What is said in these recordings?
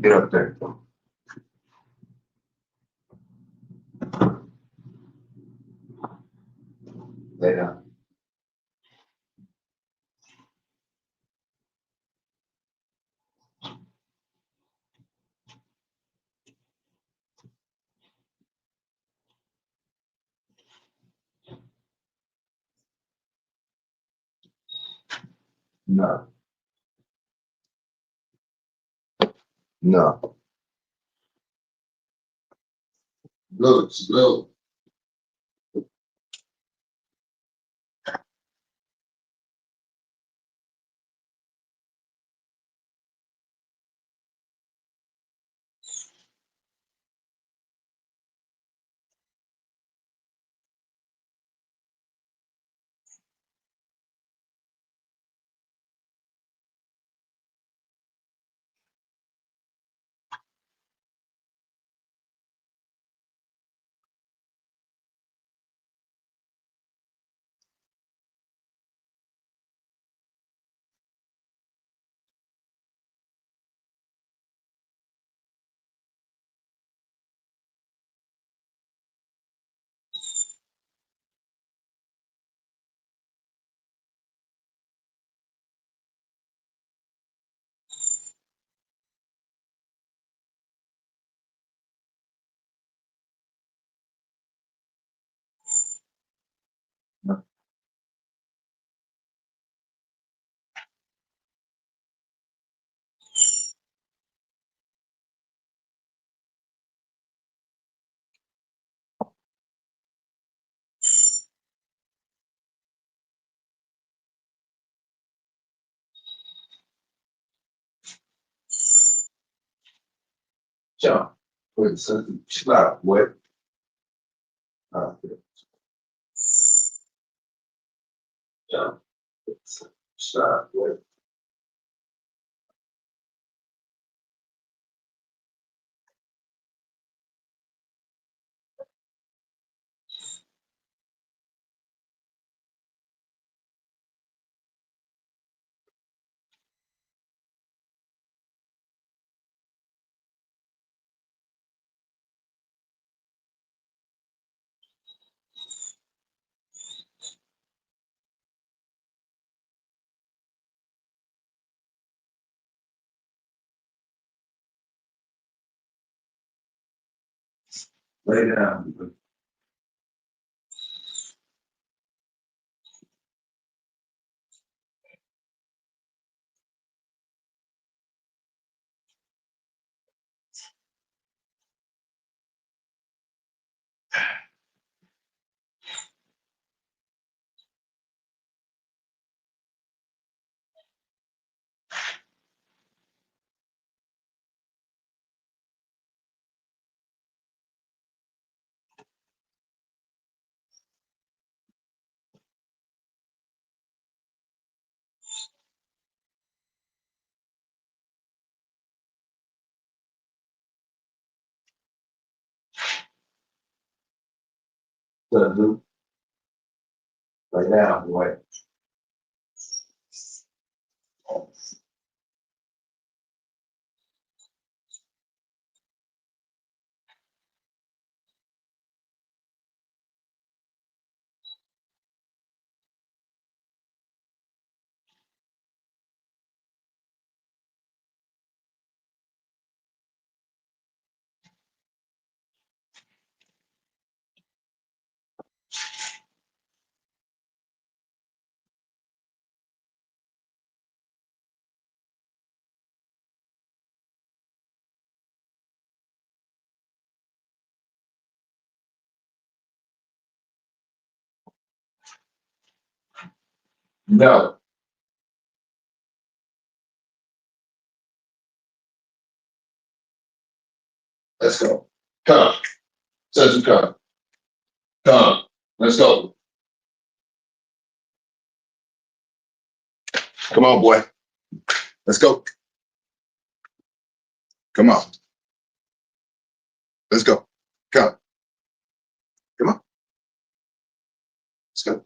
Get up there. Lay down. No, no. Look, look. Jump. Wait, son. Stop. What? Jump. Stop. What? Lay down. Lay down. What? No. Let's go. Come. Says you come. Come. Let's go. Come on, boy. Let's go. Come on. Let's go. Come. Come on. Let's go.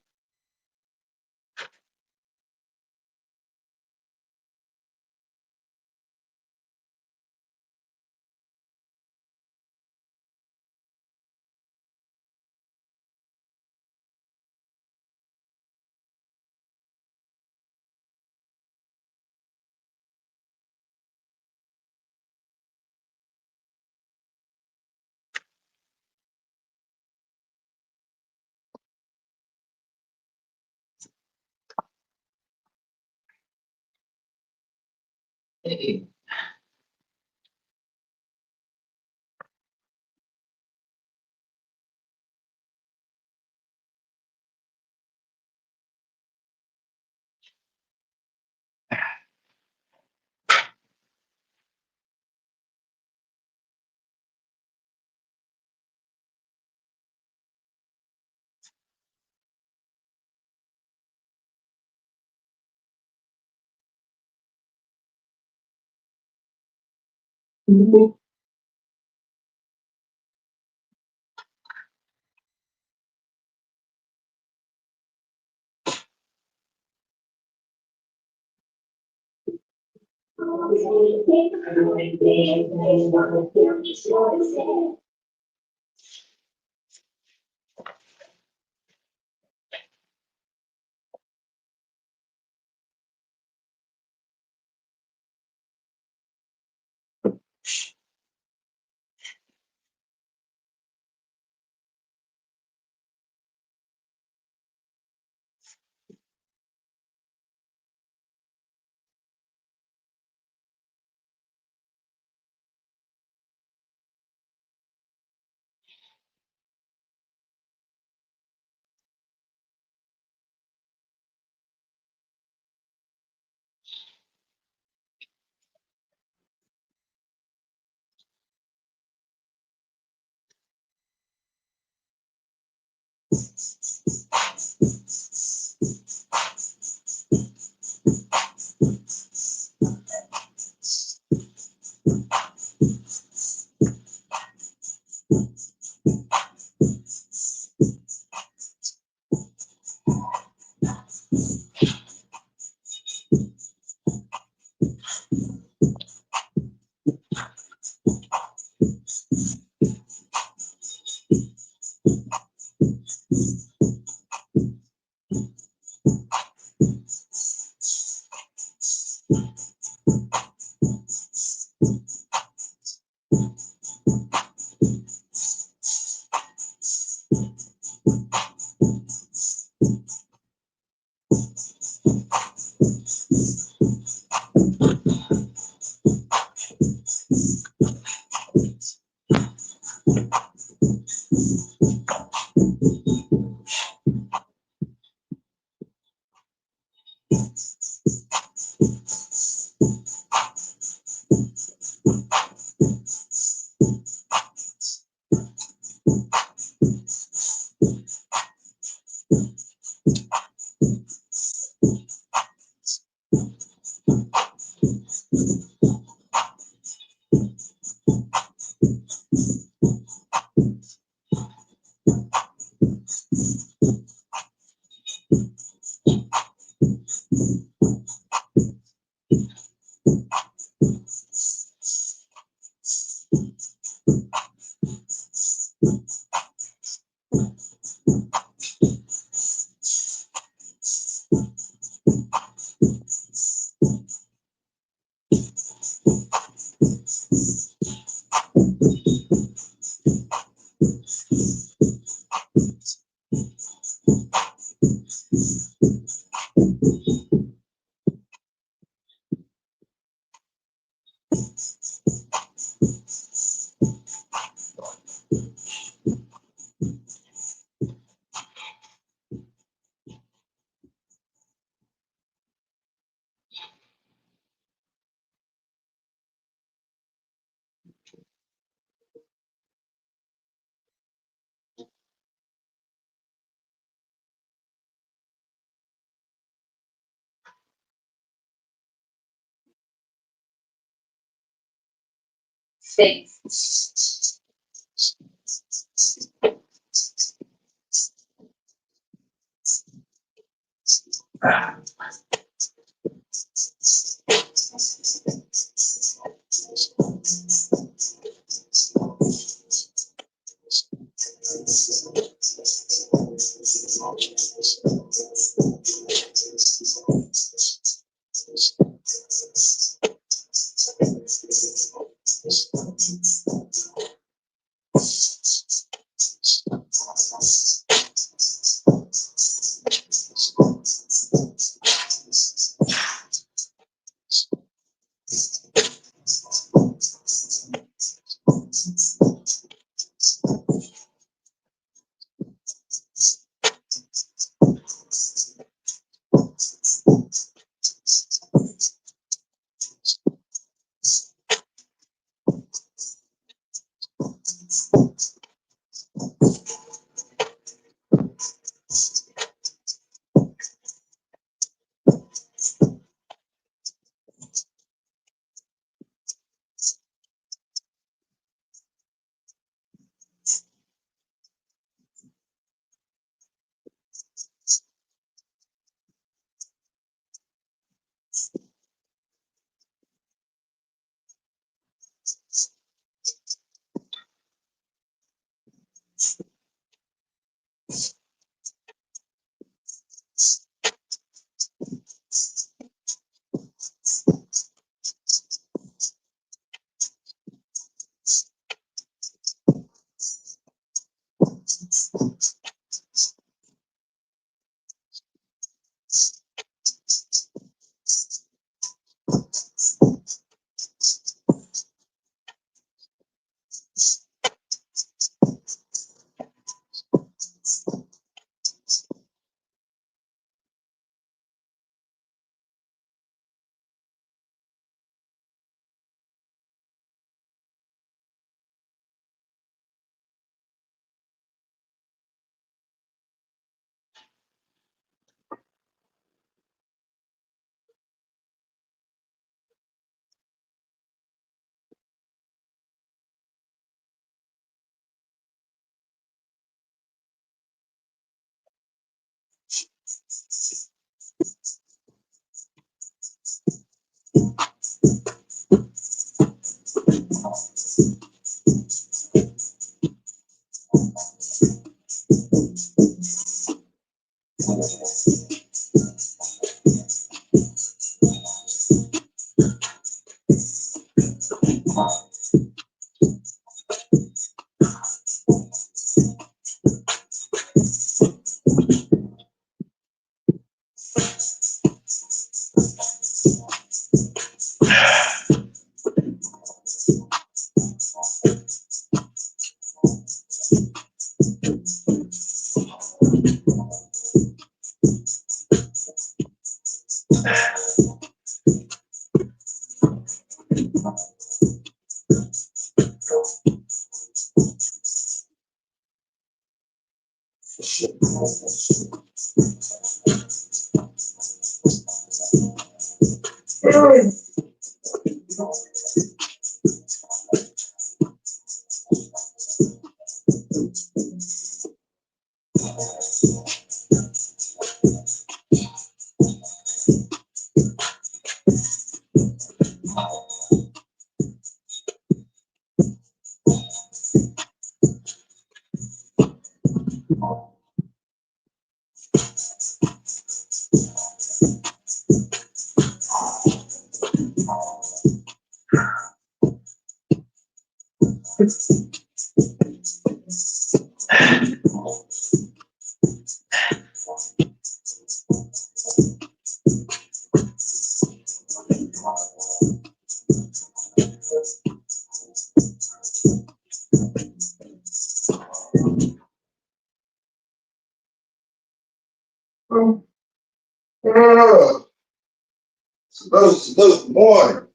Salute, morning.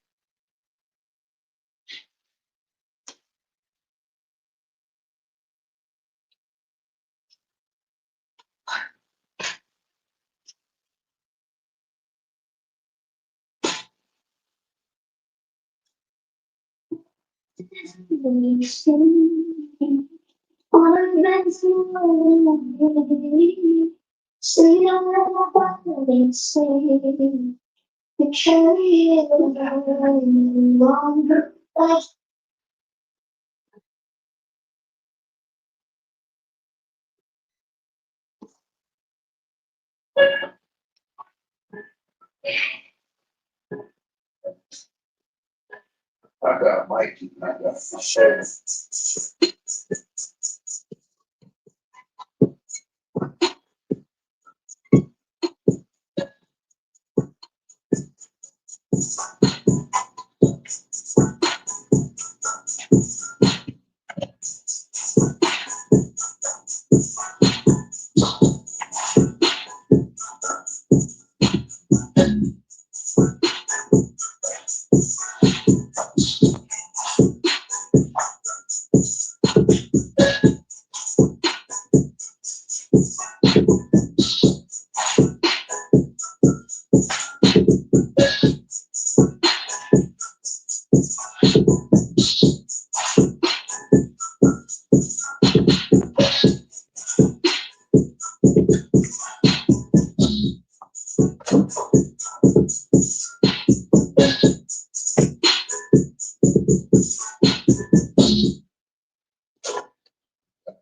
I got Mikey, I got Michelle.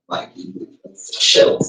Mikey, Michelle.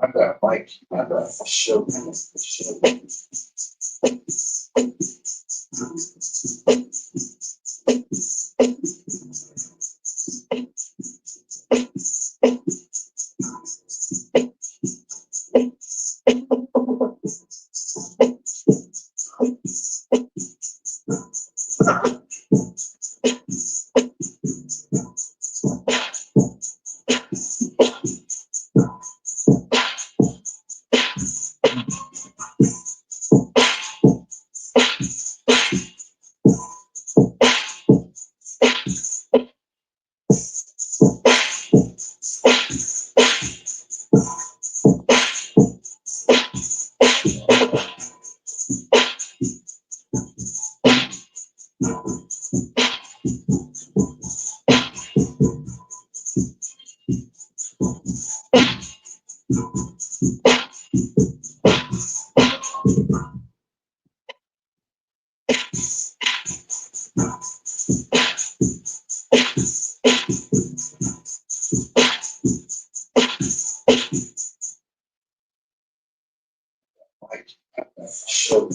I got Mike. I got show. Mike. I got show.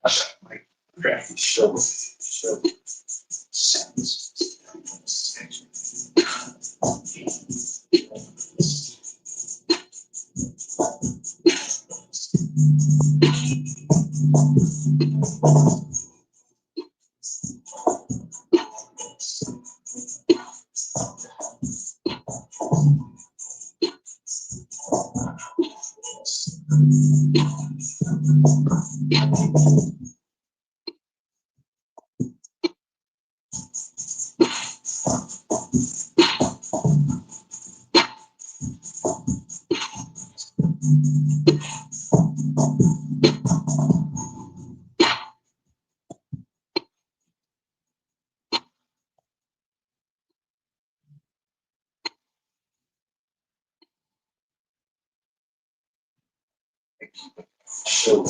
I got Mike. I got show. Show.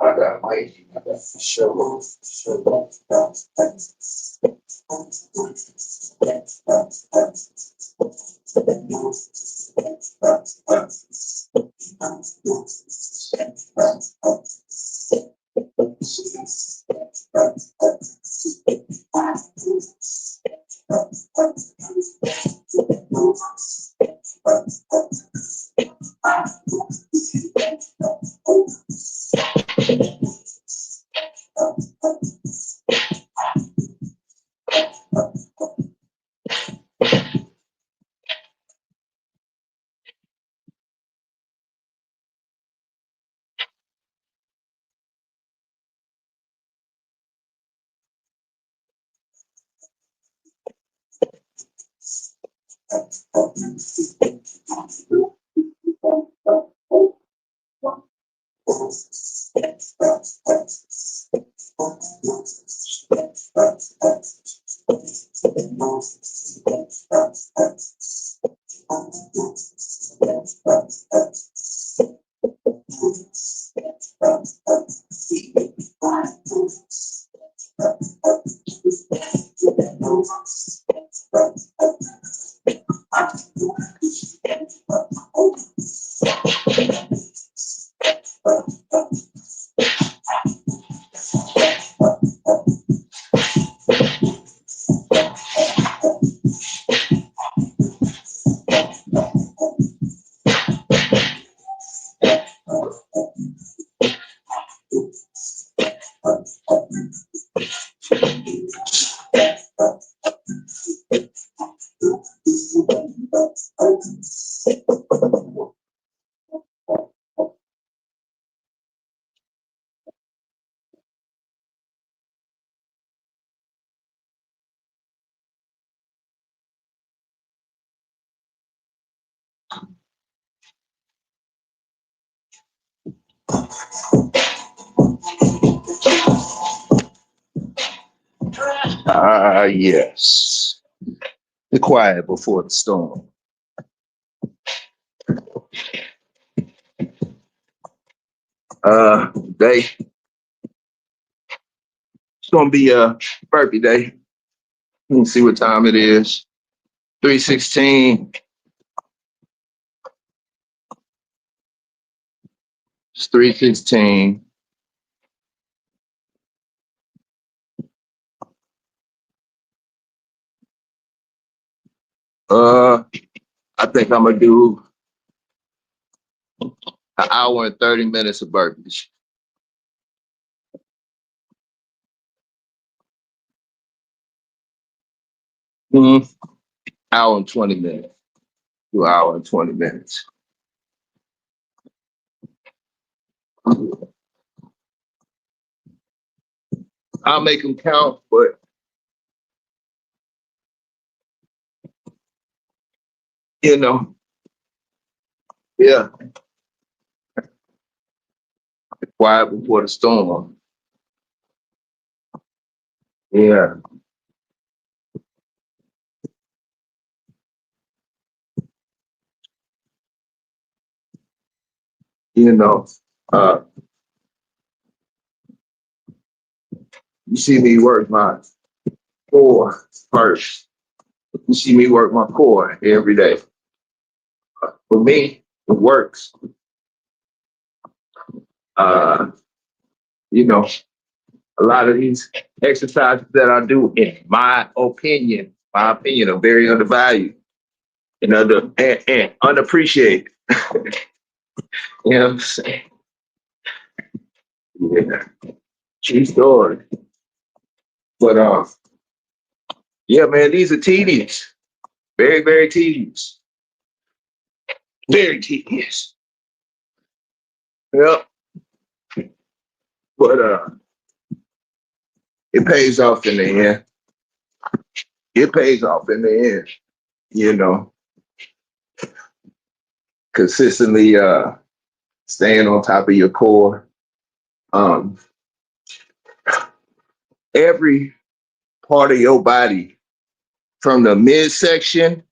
I got Mike. I got Yes. The quiet before the storm. Today it's gonna be a birthday day. Let me see what time it is. 3:16. It's 3:16. Uh, I think I'm gonna do an hour and 30 minutes of burpees. Hmm. Hour and 20 minutes. 2 hour and 20 minutes. I'll make them count, but you know, yeah, quiet before the storm. Yeah, you know. Uh, you see me work my core first. You see me work my core every day. For me, it works. Uh, you know, a lot of these exercises that I do, in my opinion, are very undervalued and and unappreciated. You know what I'm saying? Yeah, true story. But yeah, man, these are tedious. Very, very tedious. Very tedious. Yep. But it pays off in the end. It pays off in the end. You know, consistently staying on top of your core. Um, every part of your body, from the midsection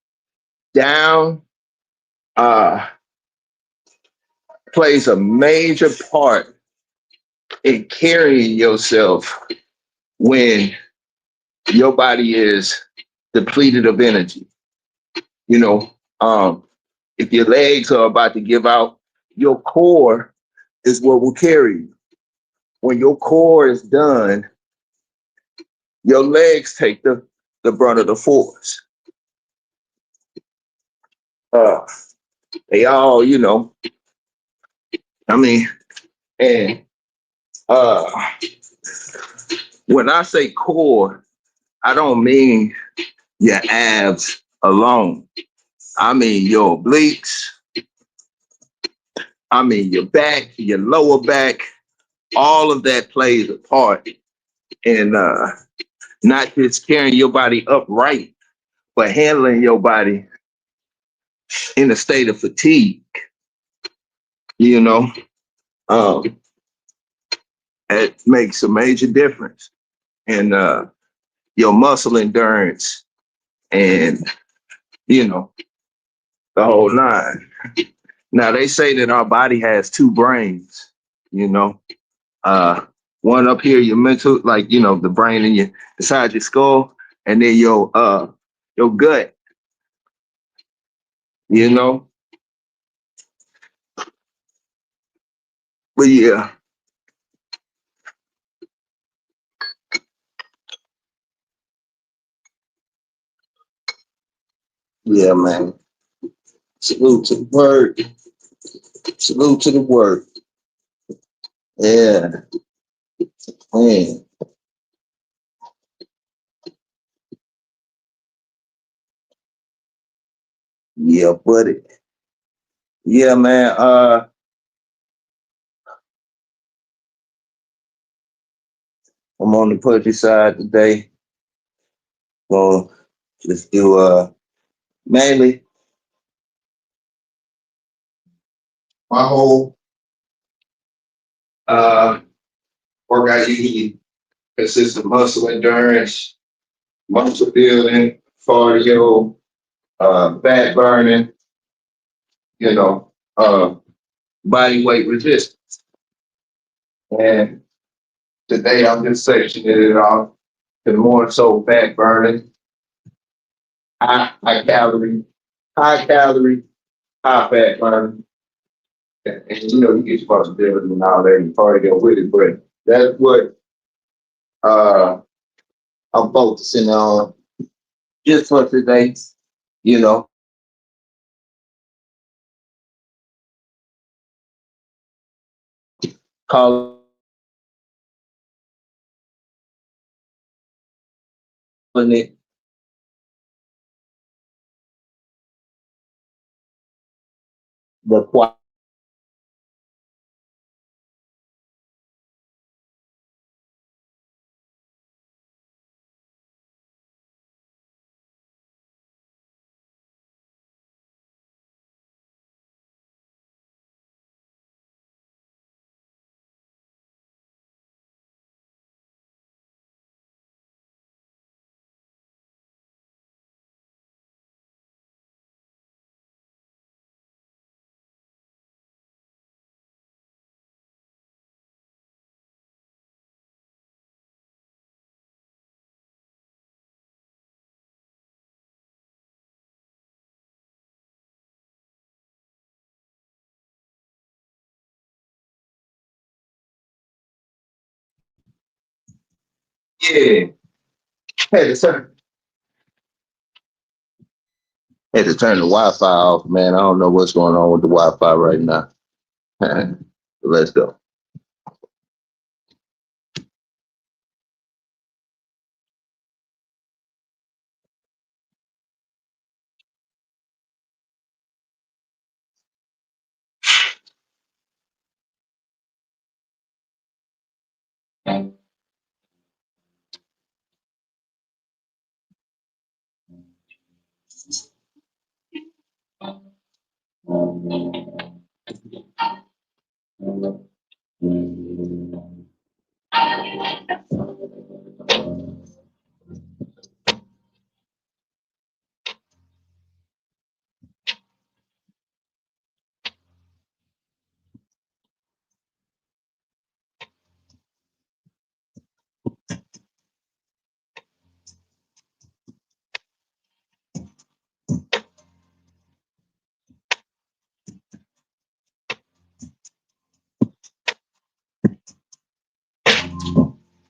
down, uh, plays a major part in carrying yourself when your body is depleted of energy. You know, if your legs are about to give out, your core is what will carry you. When your core is done, your legs take the brunt of the force. Uh, they all, I mean, and uh, when I say core, I don't mean your abs alone. I mean your obliques, I mean your back, your lower back, all of that plays a part in not just carrying your body upright, but handling your body in a state of fatigue. You know, um, it makes a major difference in your muscle endurance and the whole nine. Now they say that our body has two brains. You know, uh, one up here, your mental, like the brain in your inside your skull, and then your gut. You know, but yeah, man. Salute to the word. Salute to the word. Yeah, man. Yeah, buddy. Yeah, man. I'm on the poetry side today. Well, just do mainly my whole uh workout usually consists of muscle endurance, muscle building, cardio, fat burning, you know, body weight resistance. And today I'm just sectioning it off to more so fat burning, high calorie, high calorie, high fat burning. And you get your possibility and all that and cardio with it, but that's what uh I'm focusing on just for today, you know, calling it the yeah. Had to turn the Wi-Fi off, man. I don't know what's going on with the Wi-Fi right now. Let's go.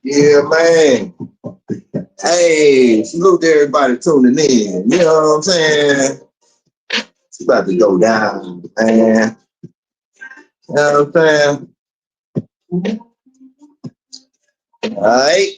Yeah, man. Hey, salute to everybody tuning in. You know what I'm saying? It's about to go down, man. You know what I'm saying? All right.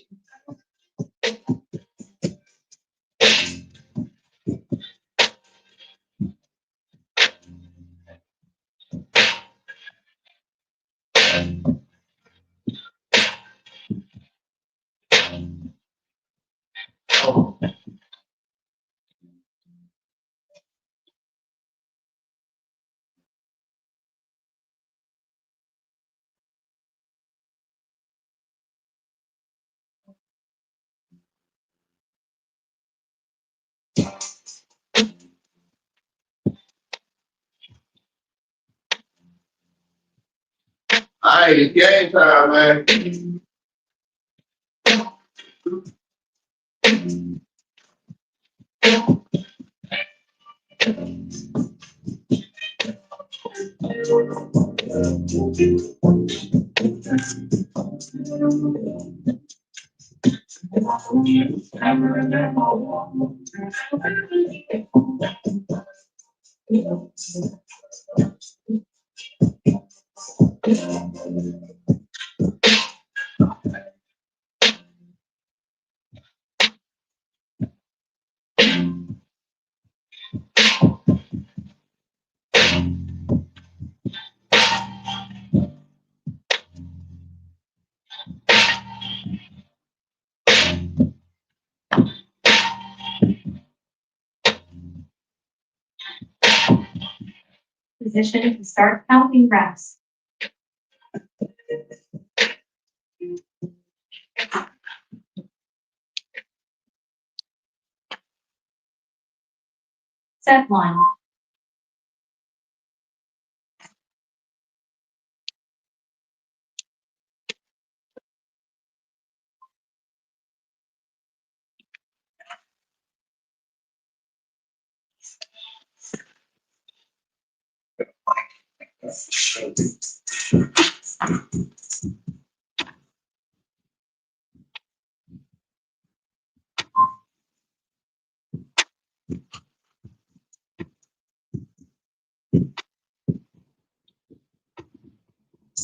All right, it's game time, man. Position to start counting reps. Set one.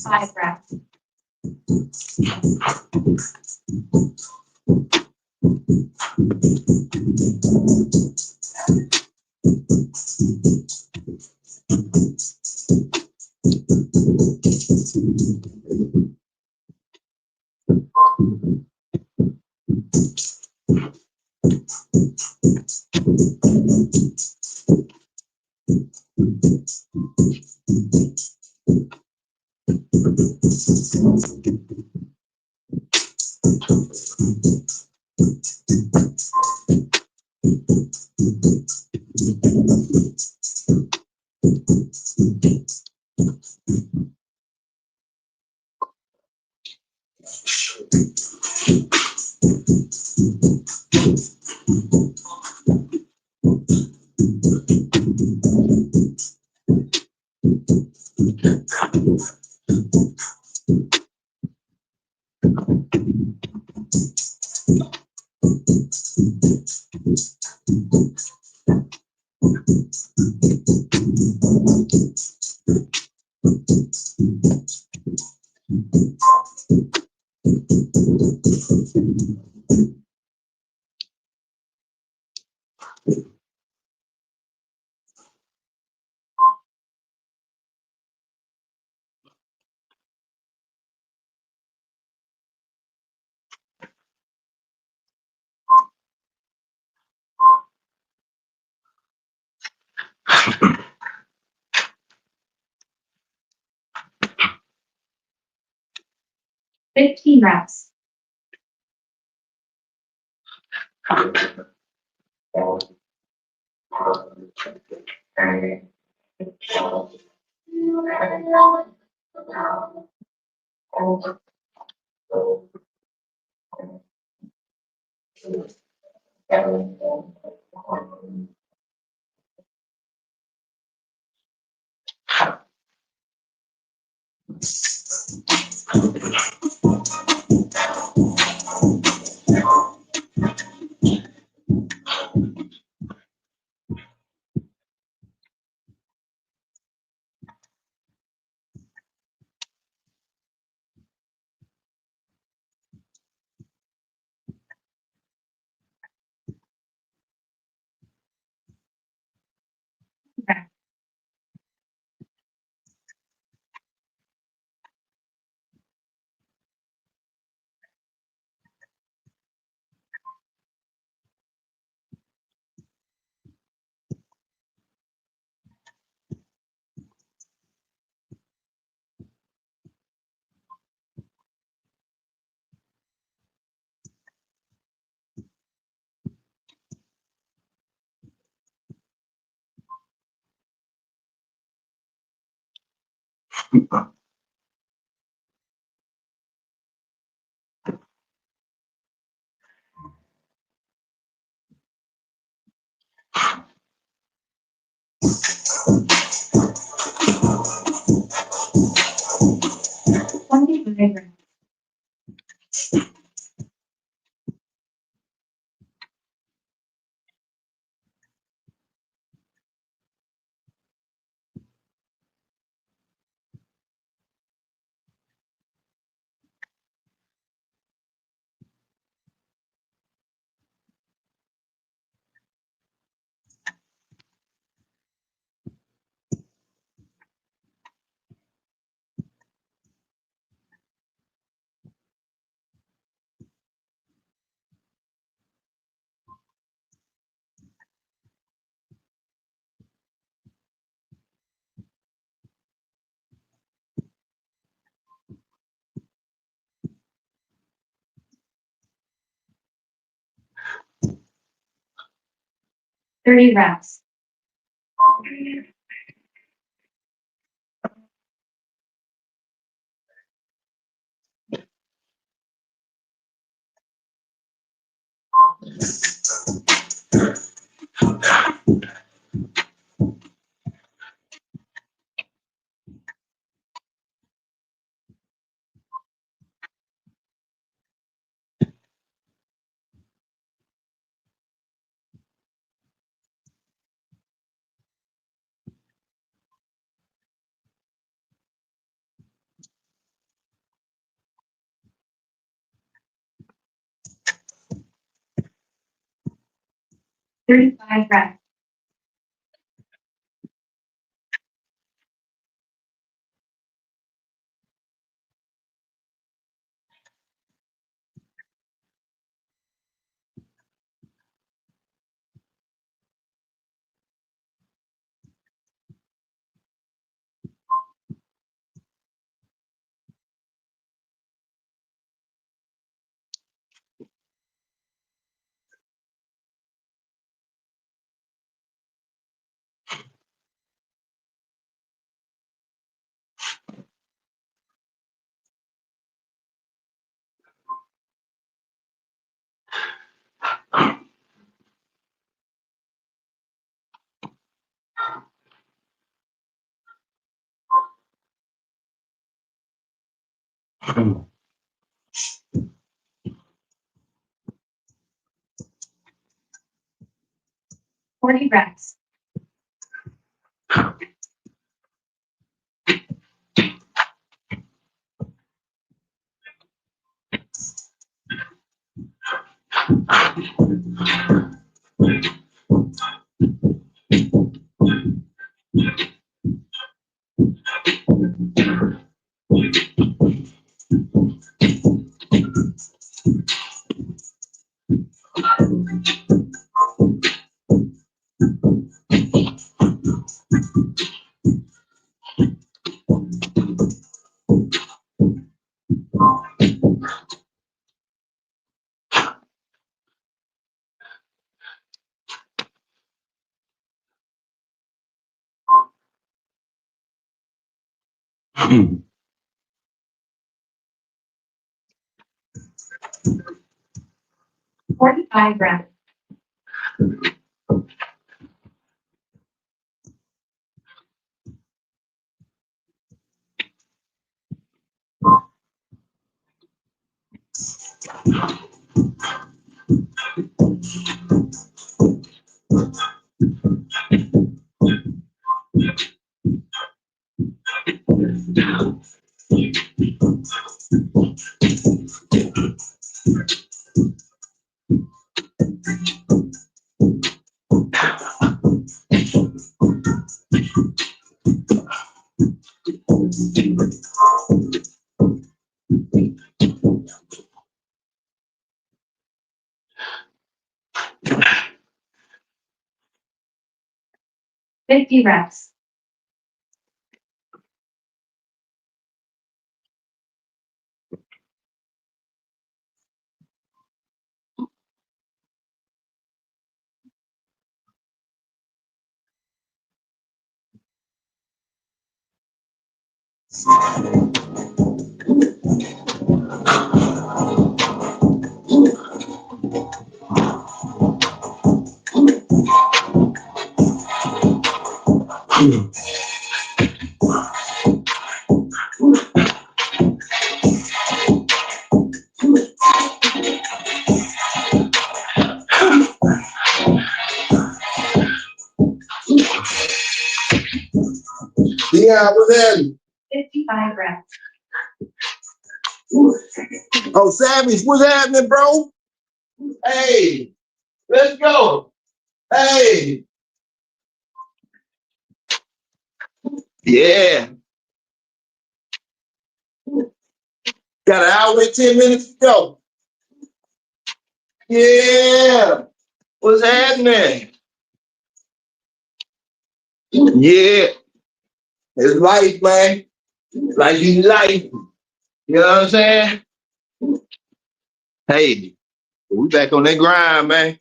Five reps. Fifteen reps. 25 reps. 30 reps. 35 reps. 40 reps. 45 reps. 50 reps. Yeah, what's happening? 55 reps. Oh, Savage, what's happening, bro? Hey, let's go. Hey. Yeah. Got an hour and 10 minutes to go. Yeah. What's happening? Yeah. It's life, man. Like you like. You know what I'm saying? Hey, we back on that grind, man.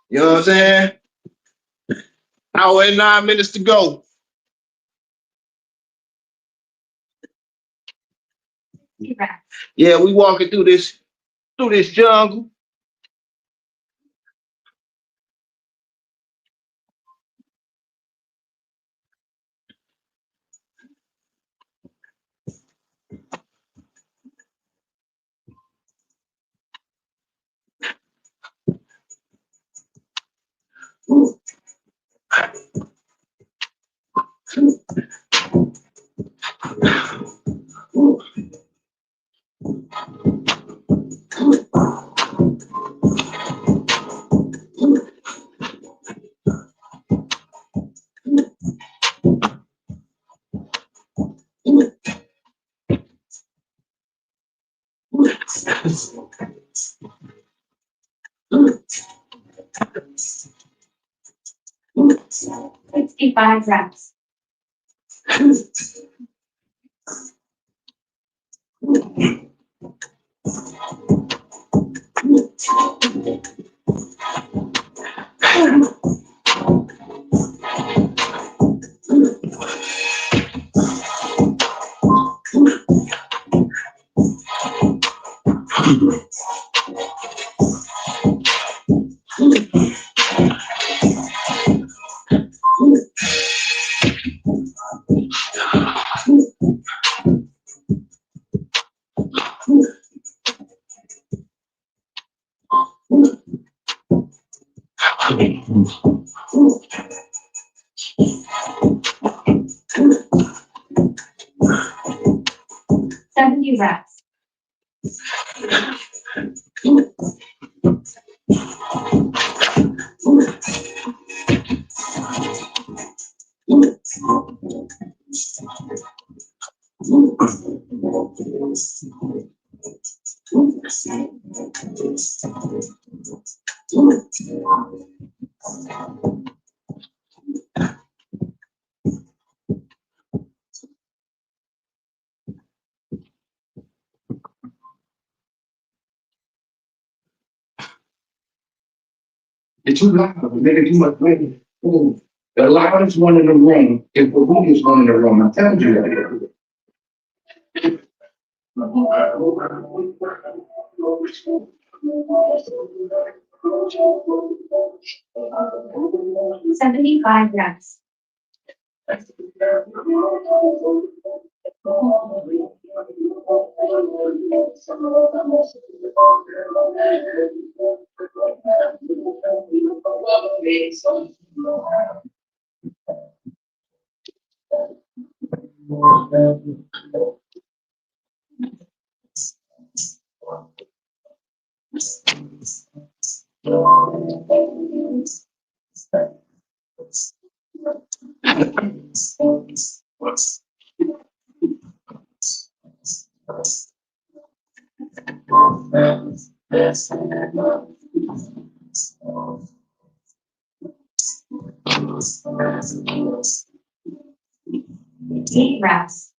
You know what I'm saying? Hour and 9 minutes to go. 50 reps. Yeah, we walking through this jungle. Sixty-five reps. Seventy reps. It's too loud, we're making too much noise. Ooh, the loudest one in the room is the weakest one in the room. I'm telling you that. 75 reps. Eight reps.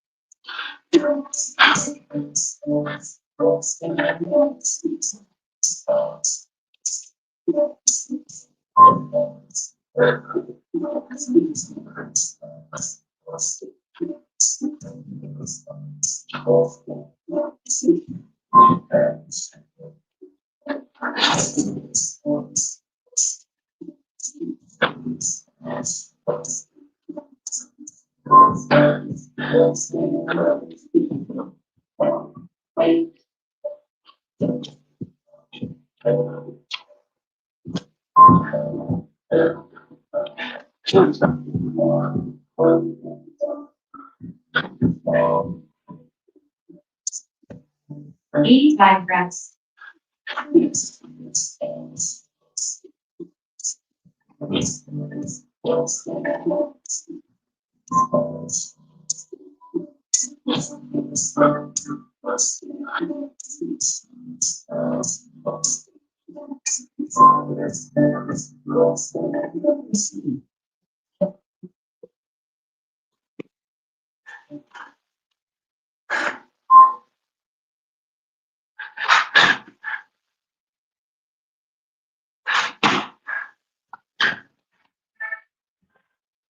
Eighty-five reps.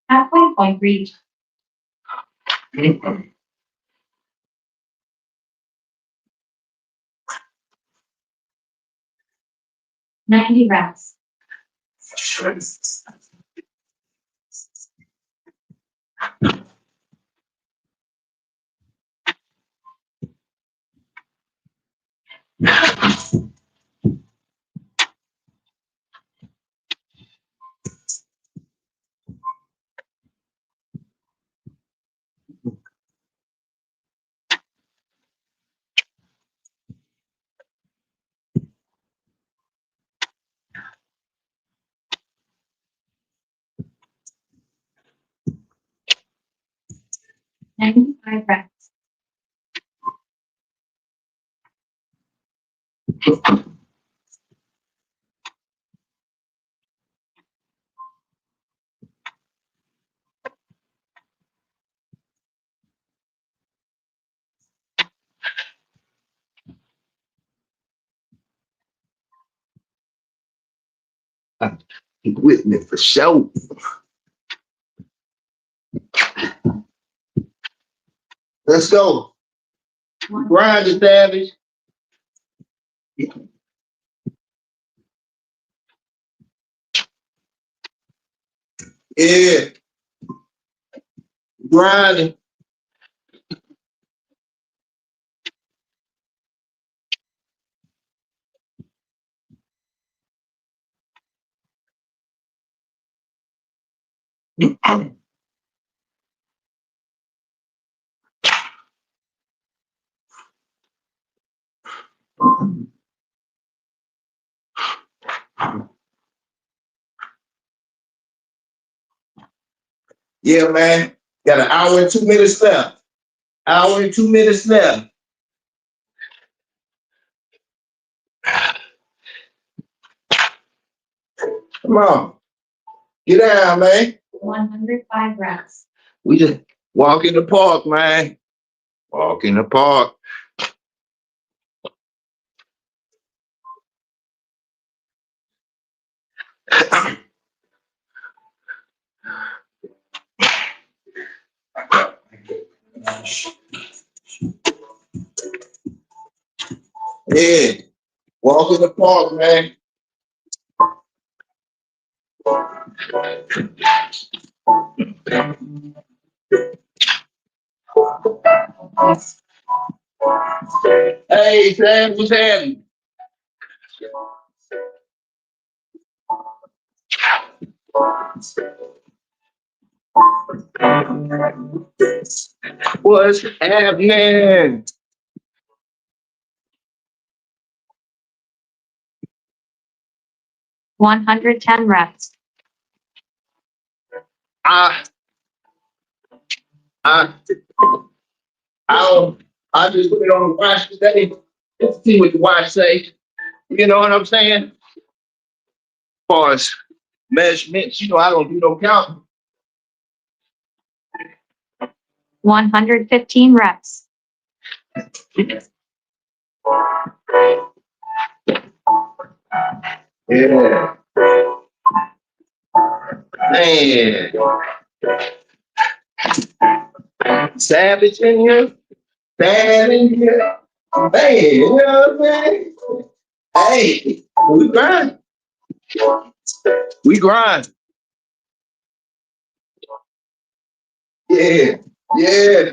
Halfway point reached. 90 reps. Ninety-five reps. With me for sure. Let's go. Grind it, Savage. Yeah. Grinding. Yeah, man. Got an hour and 2 minutes left. Hour and 2 minutes left. Come on. Get down, man. 105 reps. We just walk in the park, man. Walk in the park. Yeah. Walk in the park, man. Hey, Sam, what's happening? What's happening? 110 reps. I just put it on the watch today. Let's see what the watch say. You know what I'm saying? As far as measurements, I don't do no counting. 115 reps. Yeah. Man. Savage in here, bad in here. Hey, you know what I'm saying? Hey, we grind. We grind. Yeah, yeah.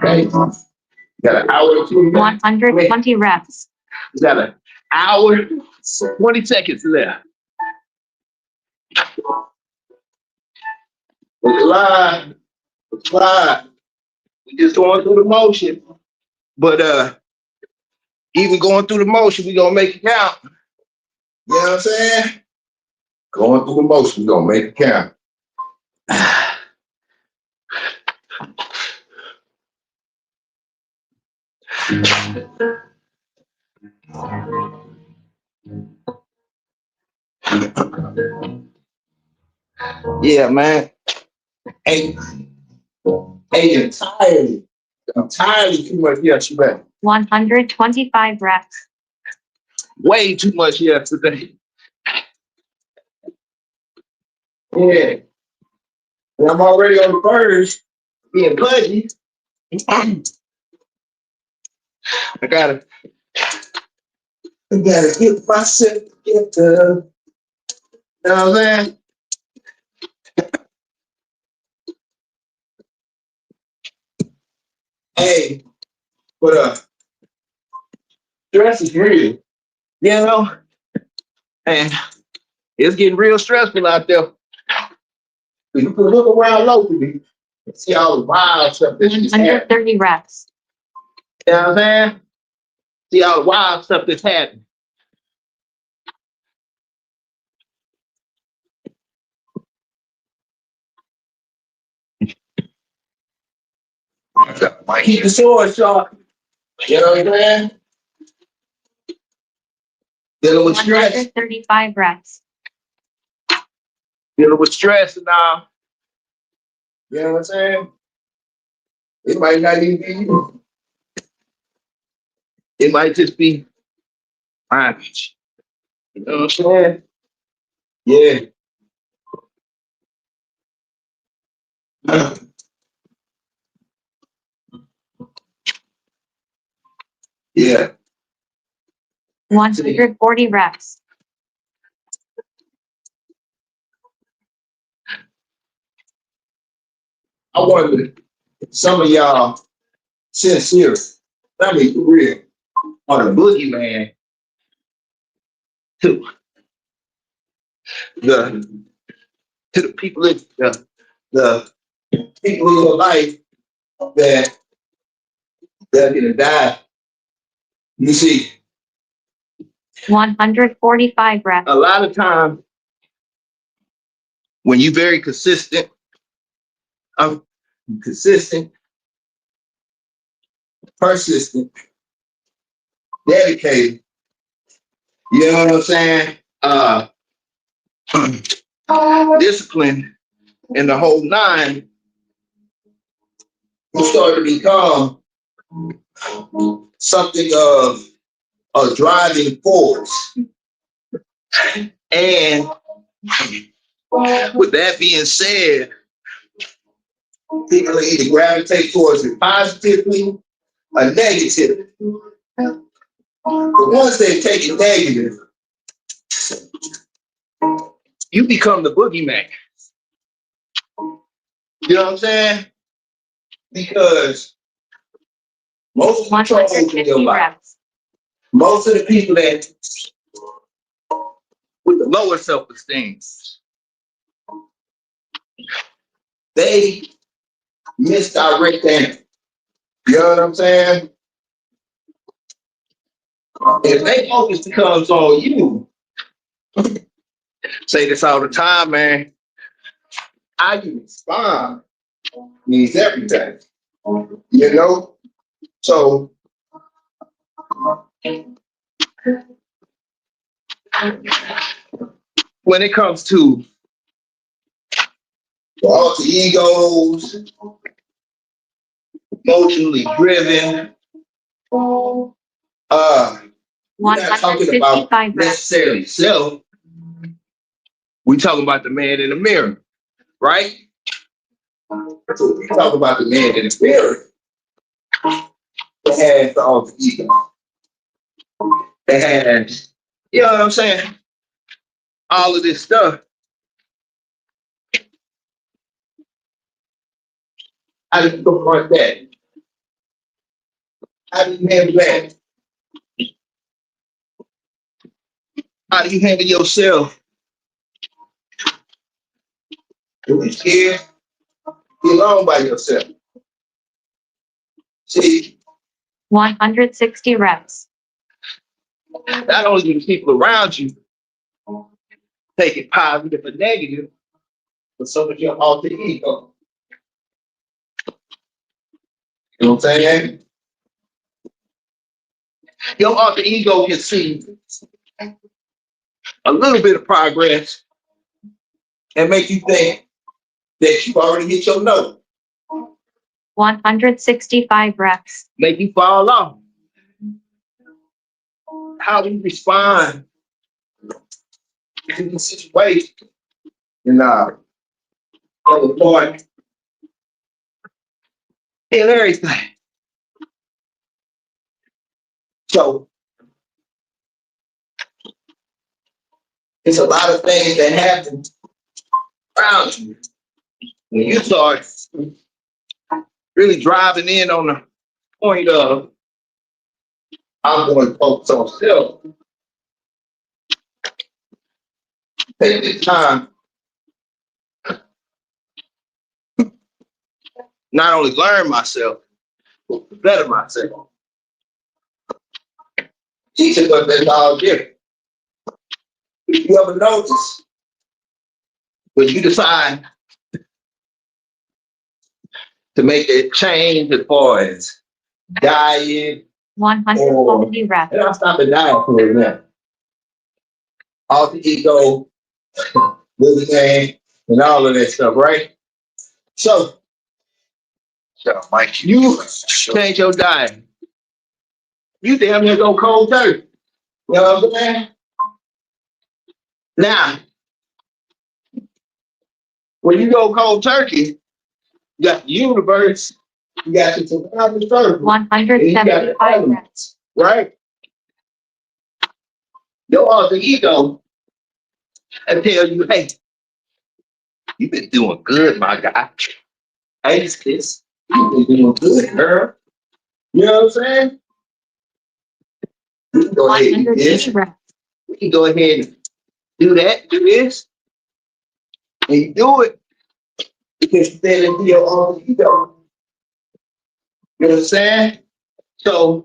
Hey, got an hour or two. 120 reps. Got an hour, 20 seconds left. It's live. It's live. We just going through the motion. But even going through the motion, we gonna make it count. You know what I'm saying? Going through the motion, we gonna make it count. Yeah, man. Hey, hey, entirely. Entirely too much yesterday. 125 reps. Way too much yesterday. Yeah. And I'm already on the first, being pudgy. I gotta get myself together. You know what I'm saying? Hey, but stress is real. You know? And it's getting real stressful out there. You can look around locally and see all the wild stuff that's just happening. 130 reps. You know what I'm saying? See all the wild stuff that's happening. Keep the sword sharp. You know what I'm saying? Dealing with stress. 135 reps. Dealing with stress and all. You know what I'm saying? It might not even be you. It might just be mine. You know what I'm saying? Yeah. Yeah. 140 reps. I wonder if some of y'all sincere, I mean, for real, are the boogeyman to the people in the people in your life that they're gonna die. You see, 145 reps. a lot of times when you're very consistent, persistent, dedicated, you know what I'm saying? Discipline and the whole nine, you start to become something of a driving force. And with that being said, people either gravitate towards it positively or negatively. But once they take it negative, you become the boogeyman. You know what I'm saying? Because most of the troubles in 150 your life, reps. most of the people that with the lower self-esteem, they misdirect them. You know what I'm saying? If they focus becomes on you, say this all the time, man. How you respond means everything. You know? So when it comes to alter egos, emotionally driven. We're not talking about 155 reps. necessarily self. We talking about the man in the mirror, right? So we talk about the man in the mirror that has the alter ego. That has, you know what I'm saying? All of this stuff. How do you confront that? How do you handle that? How do you handle yourself? Do you care? Be alone by yourself. See, 160 reps. not only do the people around you take it positive or negative, but so does your alter ego. You know what I'm saying? Your alter ego can see a little bit of progress and make you think that you've already hit your note. 165 reps. Make you fall off. How we respond to the situation in our part in everything. So it's a lot of things that happen around you when you start really driving in on the point of I'm going to focus on self. Take this time, not only learn myself, but better myself. Teaching us that's all different. If you ever notice, when you decide to make a change as far as diet, 140 reps. and I'll stop at diet for a minute. Alter ego, bullying, and all of that stuff, right? So, Mike, you change your diet. You damn near go cold turkey. You know what I'm saying? Now, when you go cold turkey, you got the universe, you got your survival circle, and you got the 175 elements, reps. right? Your alter ego and tell you, hey, you've been doing good, my guy. Hey, this, you've been doing good, girl. You know what I'm saying? We can go ahead and do this. 180 reps. We can go ahead and do that, do this, and you do it because you fed into your alter ego. You know what I'm saying? So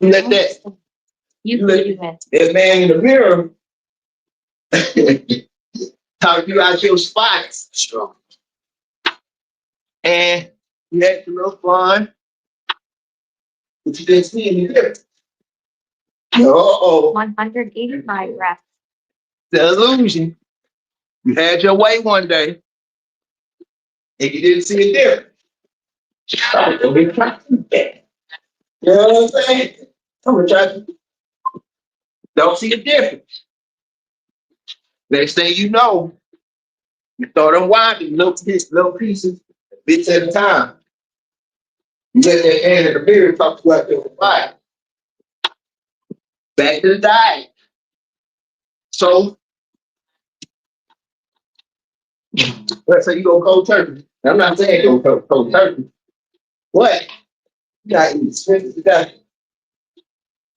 you let that You You can let- do it. that man in the mirror talk you out your spots. sure. And you had a little fun, but you didn't see any difference. Uh-oh, 185 reps. the illusion. You had your way one day, and you didn't see a difference. I'm gonna be trying to do that. You know what I'm saying? I'm gonna try to don't see a difference. Next thing you know, you start unwinding little pieces, bits at a time. You let that hand in the mirror talk to you out there with fire. Back to the diet. So let's say you go cold turkey. I'm not saying go cold turkey. What? You got to eat expensive today.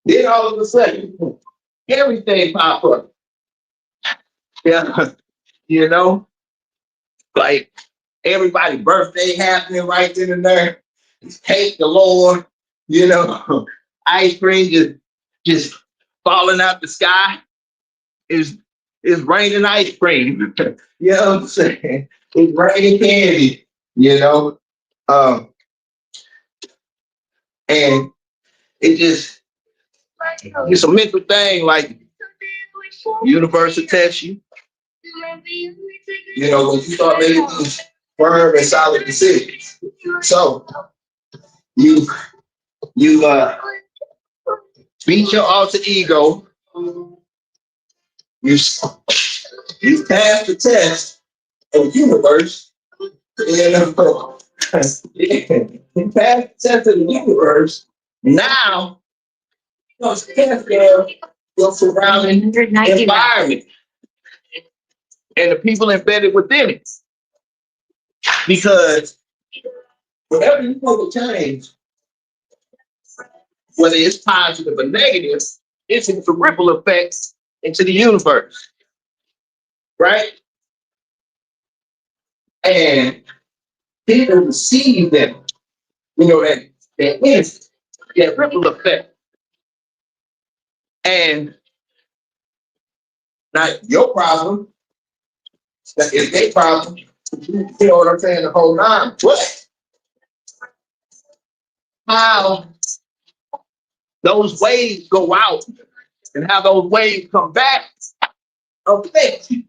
Then all of a sudden, everything pop up. Yeah, you know, like everybody's birthday happening right then and there. It's cake galore, you know, ice cream just falling out the sky. It's raining ice cream. You know what I'm saying? It's raining candy, you know. And it just it's a mental thing, like universe will test you. You know, when you start making these firm and solid decisions. So you beat your alter ego. You you pass the test of universe. And you pass the test of the universe. Now you know, test your surrounding 190 reps. environment and the people embedded within it. Because whatever you want to change, whether it's positive or negative, it's a ripple effects into the universe, right? And people receive them, you know, that is that ripple effect. And not your problem, that is their problem. You know what I'm saying? The whole nine. But how those waves go out and how those waves come back affect you.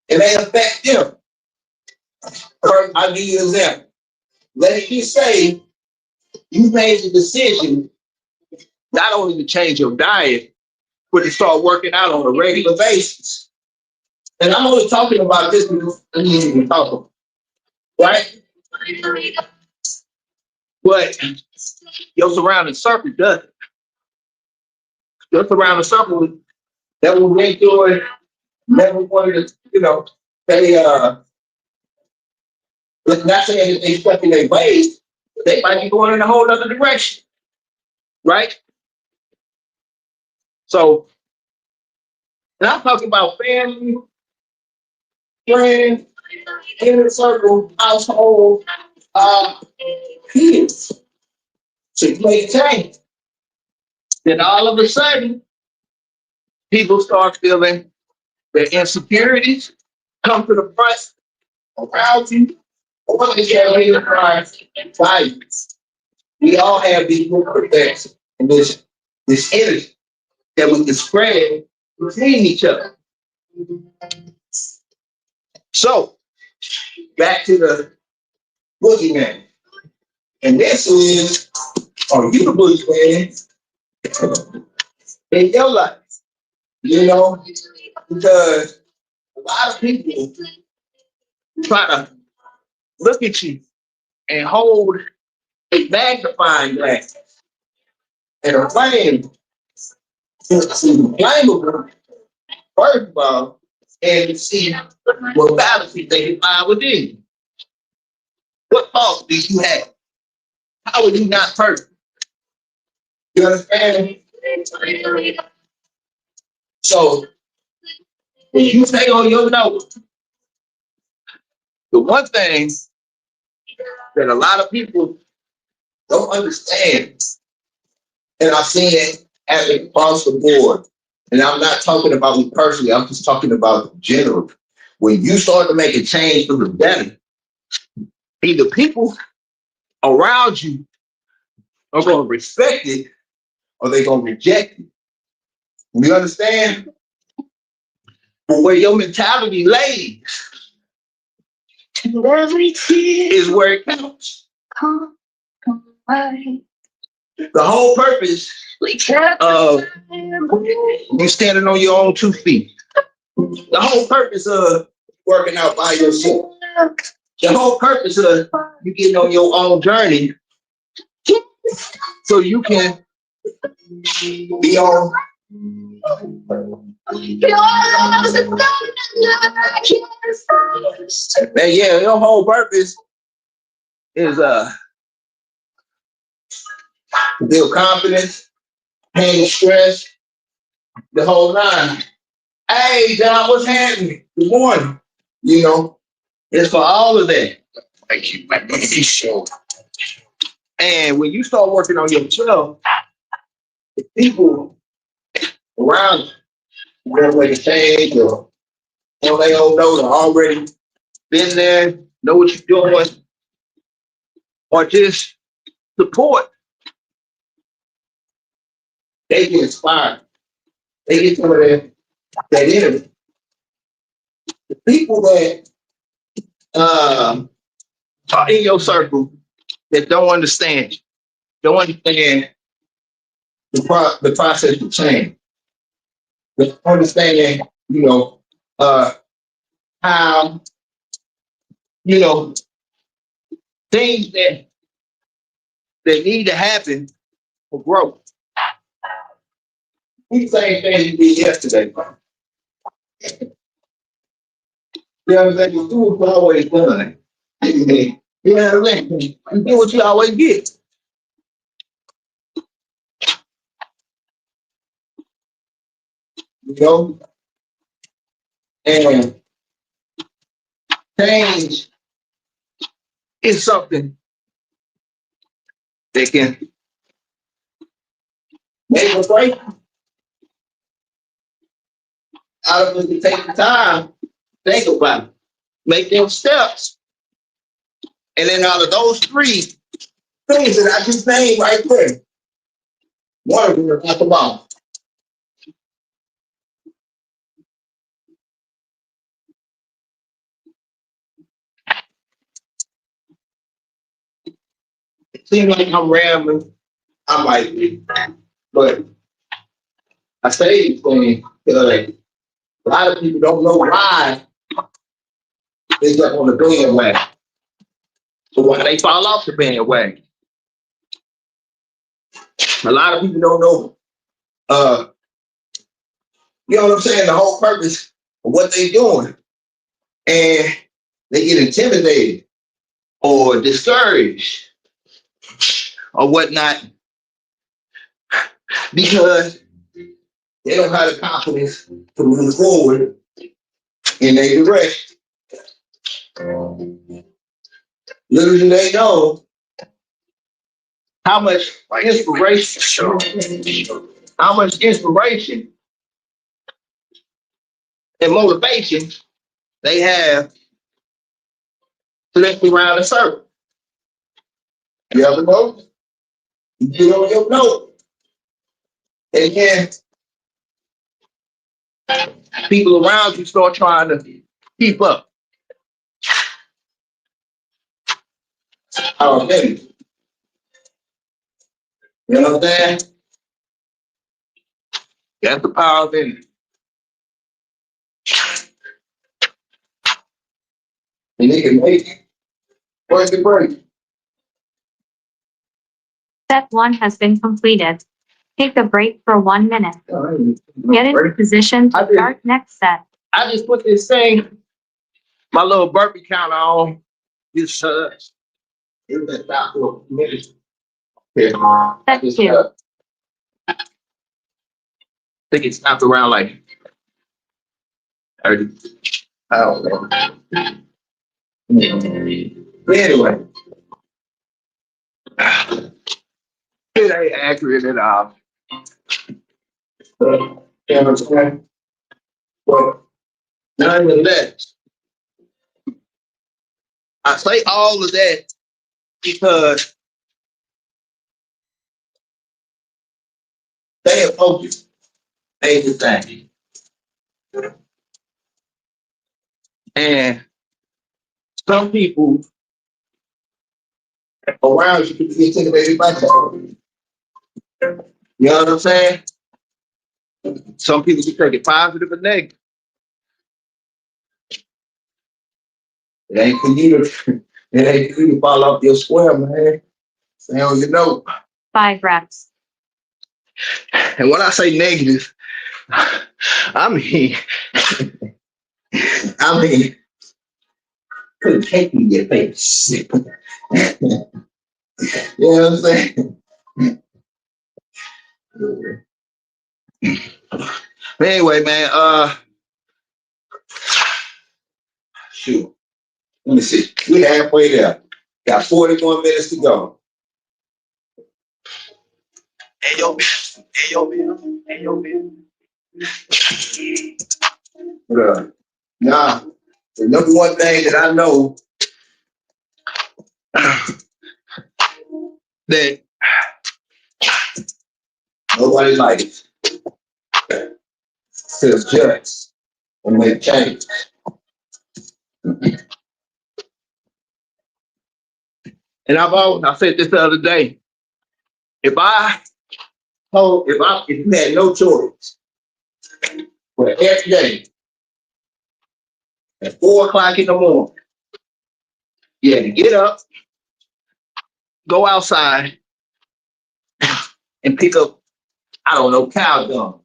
It may affect them. First, I'll give you an example. Let me say you made the decision not only to change your diet, but to start working out on a regular basis. And I'm only talking about this because I need even talk, right? But your surrounding circle does it. Your surrounding circle that will make sure never wanted to, you know, they not saying that they stuck in their ways, but they might be going in a whole other direction. Right? So, and I'm talking about family, friends, inner circle, household, kids. So you make a change. Then all of a sudden, people start feeling their insecurities come to the front around you, or they can't realize values. We all have these little effects and this energy that we can spread between each other. So, back to the boogeyman. And this is, are you the boogeyman in your life? You know, because a lot of people try to look at you and hold a magnifying glass and a flame. See the flammable, first of all, and see what fallacy they can find within you. What thoughts do you have? How are you not perfect? You understand? So, if you stay on your notes, the one thing that a lot of people don't understand, and I've seen it across the board, and I'm not talking about me personally, I'm just talking about general. When you start to make a change for the better, either people around you are going to respect it or they're going to reject it. You understand? But where your mentality lays is where it counts. The whole purpose of you standing on your own 2 feet. The whole purpose of working out by yourself. The whole purpose of you getting on your own journey so you can be on. Man, yeah, your whole purpose is to build confidence, handle stress, the whole nine. Hey, John, what's happening? Good morning. You know, it's for all of that. Thank you, man. Sure. And when you start working on yourself, the people around you, whatever way to change or they don't know, they're already been there, know what you're doing, or just support. They get inspired. They get some of that energy. the people that are in your circle that don't understand you, don't understand the process of change, the understanding, how, you know, things that need to happen for growth. The same thing you did yesterday. You know what I'm saying? You do what you always done. You know what I'm saying? You do what you always get. You know? And change is something that can make or break. Out of it to take the time, think about it. Make them steps. And then out of those three things that I just named right there, one of them is at the bottom. It seems like I'm rambling. I might be. But I say these things because a lot of people don't know why they get on the bandwagon. So why they fall off the bandwagon. A lot of people don't know, you know what I'm saying, the whole purpose of what they're doing. And they get intimidated or discouraged or whatnot because they don't have the confidence to move forward in their direction. Little do they know how much inspiration and motivation they have to let me around the circle. You ever know? You get on your note. And then people around you start trying to keep up. Our ability. You know what I'm saying? That's the power of it. And they can make it. Where's the break? Step 1 has been completed. Take a break for 1 minute. Get into position to start next set. I just put this thing, my little burpee counter on. Just it was about 4 minutes. Yeah. Step 2. I think it stopped around like 30. I don't know. Anyway, it ain't accurate at all. You know what I'm saying? But nonetheless, I say all of that because they are focused. They the thing. And some people around you can be intimidated by that. You know what I'm saying? Some people can take it positive or negative. It ain't for you to, it ain't for you to fall off your square, man. Stay on your note. 5 reps. And when I say negative, I mean, put a cake in your face. You know what I'm saying? But anyway, man, shoot. Let me see. We're halfway there. Got 41 minutes to go. Hey, yo, man. Now, the number one thing that I know that nobody likes is judge and make change. And I said this the other day, if you had no choice, for every day at 4 o'clock in the morning, you had to get up, go outside, and pick up, I don't know, cow dung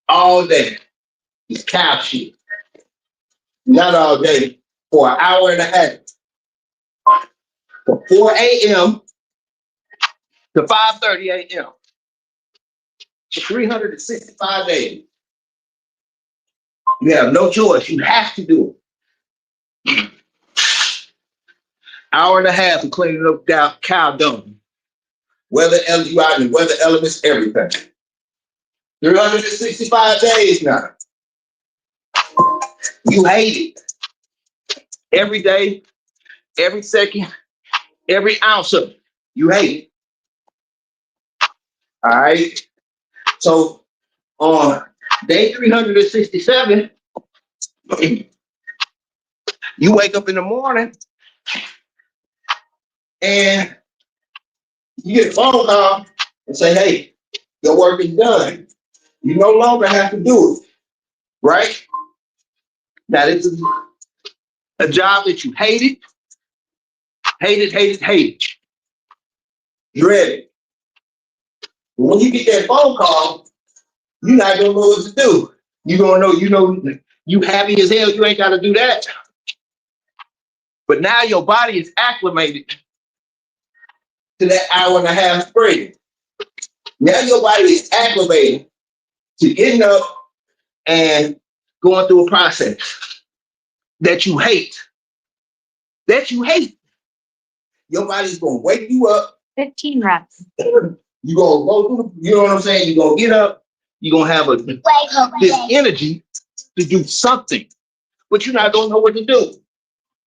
all day. It's cow shit. Not all day, for an hour and a half. From 4 a.m. to 5:30 a.m. For 365 days. You have no choice. You have to do it. Hour and a half of cleaning up cow dung. Weather, you out in weather elements, everything. 365 days now. You hate it. Every day, every second, every ounce of it. You hate it. All right. So on day 367, you wake up in the morning and you get a phone call and say, hey, your work is done. You no longer have to do it. Right? Now, this is a job that you hated. Dreaded. But when you get that phone call, you're not gonna know what to do. You're gonna know, you happy as hell, you ain't gotta do that. But now your body is acclimated to that hour and a half spread. Now your body is acclimated to getting up and going through a process that you hate. Your body's gonna wake you up. 15 reps. You're gonna go through, you know what I'm saying? You're gonna get up, you're gonna have this energy to do something, but you're not gonna know what to do.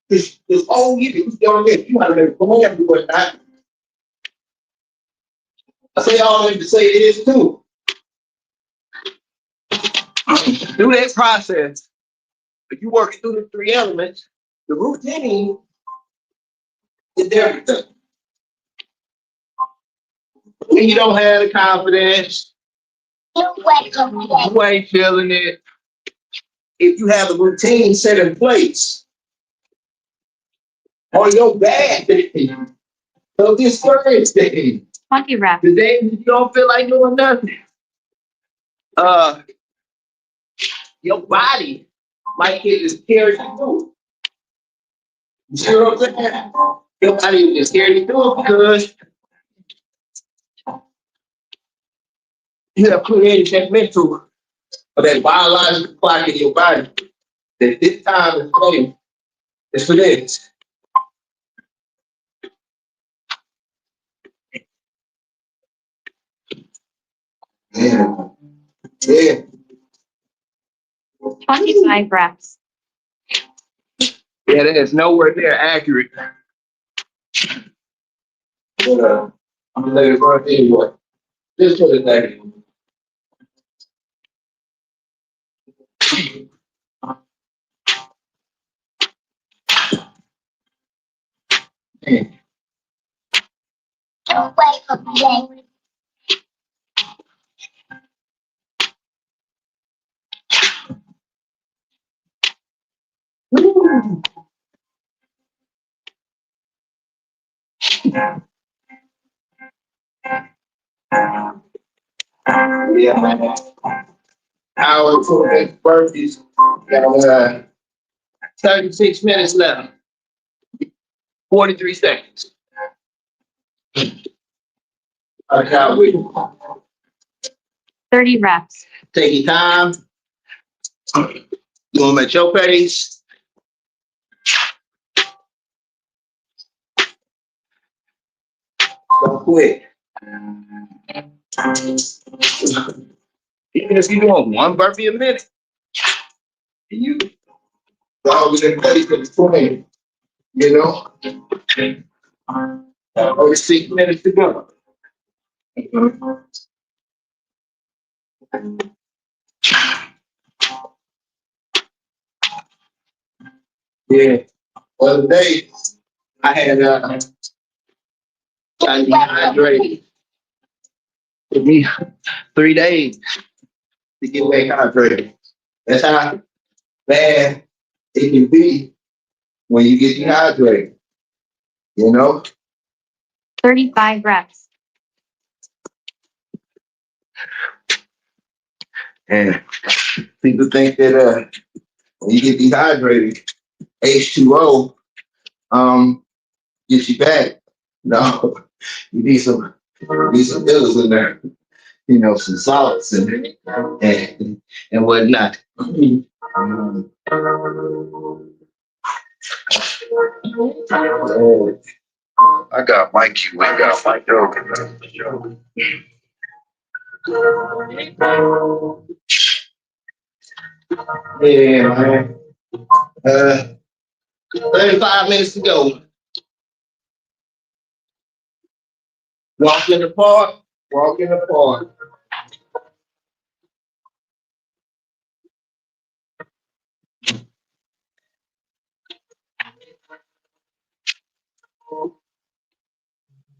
This whole year, you gotta make a do it not. I say all that to say it is too. Through that process, if you're working through the 3 elements, the routine is everything. When you don't have the confidence, you ain't feeling it. If you have a routine set in place, on your bad day, so discouraged day, 20 reps. the day you don't feel like doing nothing, your body might get as carried through. You see what I'm saying? Your body is carried through because you have created that mental or that biological clock in your body that this time is playing. It's for this. Yeah. 25 reps. Yeah, that is nowhere near accurate. But, I'm gonna let it run anyway. Just for the day. Yeah, man. Hour for his birthdays. Got 36 minutes left. 43 seconds. I can't wait. 30 reps. Take your time. Do them at your pace. Don't quit. Even if you're doing one burpee a minute, you always in place for the 20, you know? 36 minutes to go. Yeah. The other day, I had got dehydrated. Took me 3 days to get back hydrated. That's how bad it can be when you get dehydrated. You know? 35 reps. And people think that when you get dehydrated, H2O gets you back. No, you need some pills in there, some salts and whatnot. Oh, I got Mike, you ain't got Mike Dogan. Yeah, man. 35 minutes to go. Walk in the park. Walk in the park.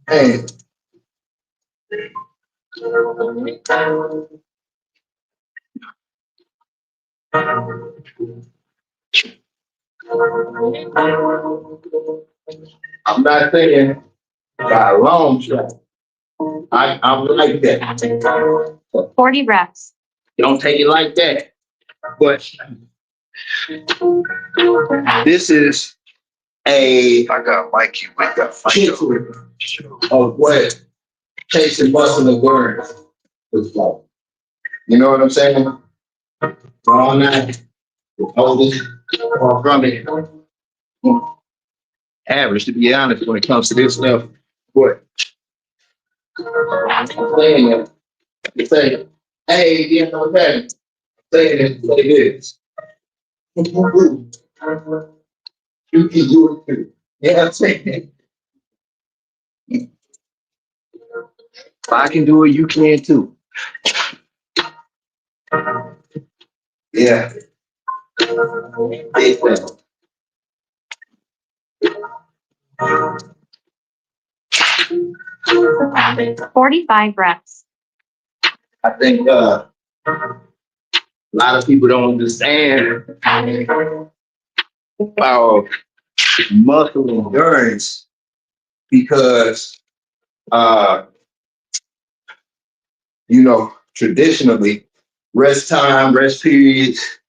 Hey. 'I'm not saying by a long shot. I'm like that. 40 reps. Don't take it like that. But this is I got Mikey, we got picture of what chasing muscle and words looks like. You know what I'm saying? All night, oldest or from it. Average, to be honest, when it comes to this stuff. But I'm saying that, you say, hey, you know what that? Saying it, say this. You can do it too. Yeah, I'm saying. If I can do it, you can too. Yeah. Big thing. 45 reps. I think a lot of people don't understand about muscle endurance because traditionally rest time, rest periods,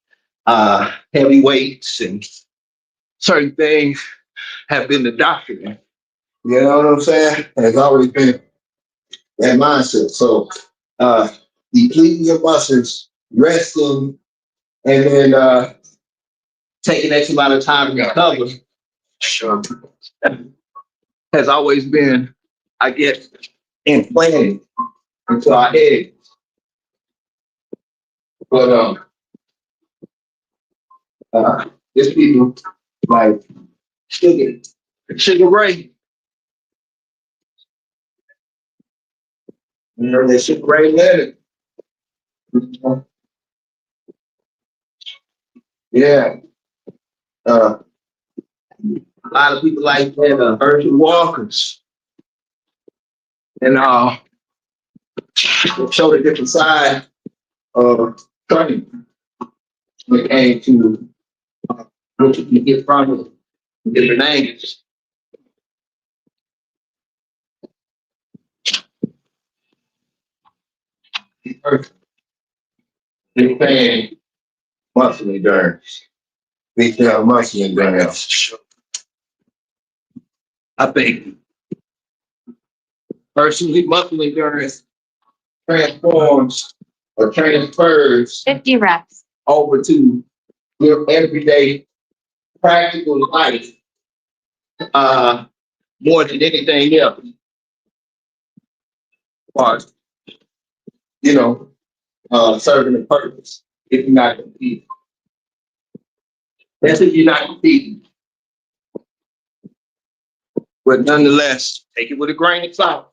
heavy weights and certain things have been the doctrine. You know what I'm saying? Has always been that mindset. So depleting your muscles, resting, and then taking X amount of time to recover sure. Has always been, I guess, implanted into our head. But there's people like Sugar Ray. You know, that Sugar Ray Leonard. Yeah. A lot of people like that, Herschel Walkers. And show the different side of training when it came to what you can get from it, different angles. Big fan, muscle endurance. Big fan, muscle endurance. I think personally, muscle endurance transforms or transfers 50 reps. over to your everyday practical life more than anything else. Or, serving a purpose if you're not competing. That's if you're not competing. But nonetheless, take it with a grain of salt.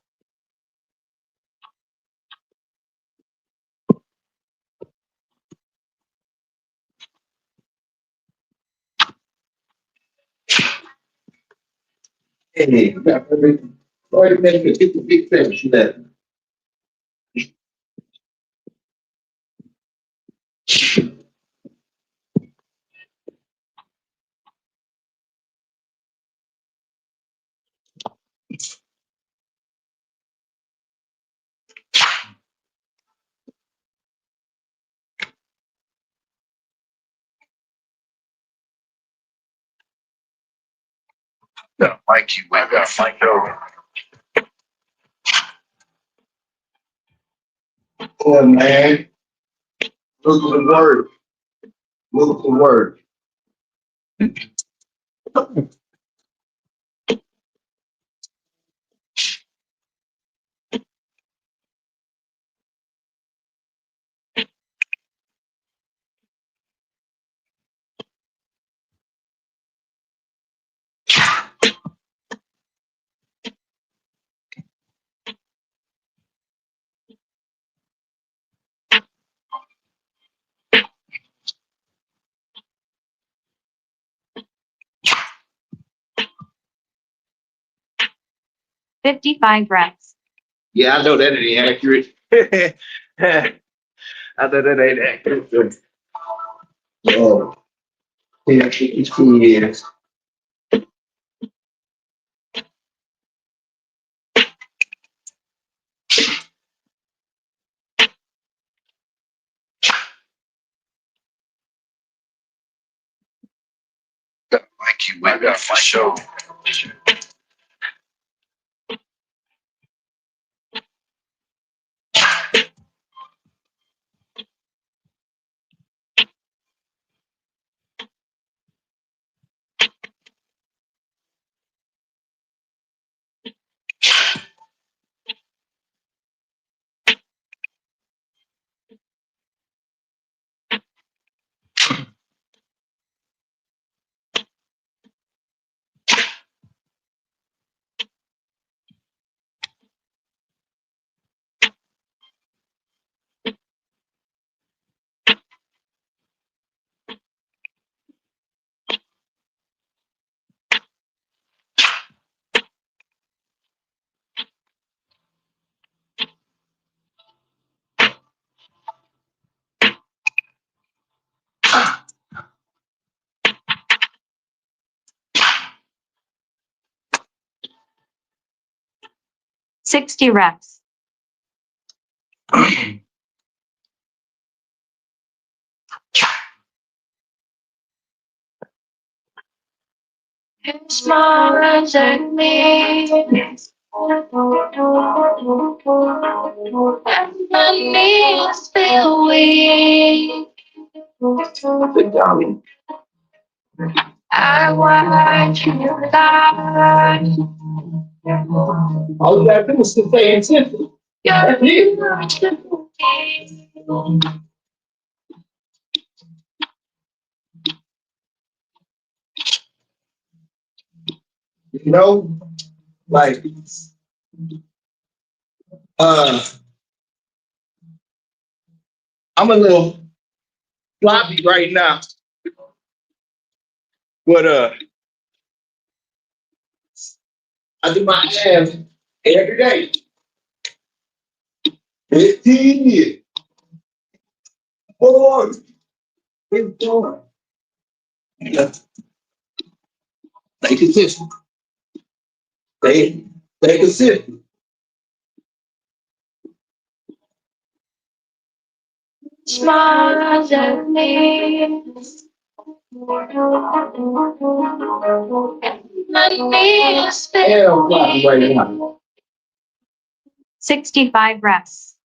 Hey, you got everything. Wait a minute, get the big picture there. Mike, you went got Mike over. Oh man, look at the word. Look at the word. Fifty-five reps. Yeah, I know that ain't accurate. I know that ain't accurate. Oh, yeah, it's cool, yeah. Mike, you went got my show. 60 reps. Smiles at me. And my knees feel weak. I watch you die. All you gotta do is to stay attentive. You're You know, like, I'm a little sloppy right now, but I do my abs every day. 15 years. 4. 15. Yeah. Stay consistent. Stay consistent. smiles at me. My knees feel weak. 65 reps.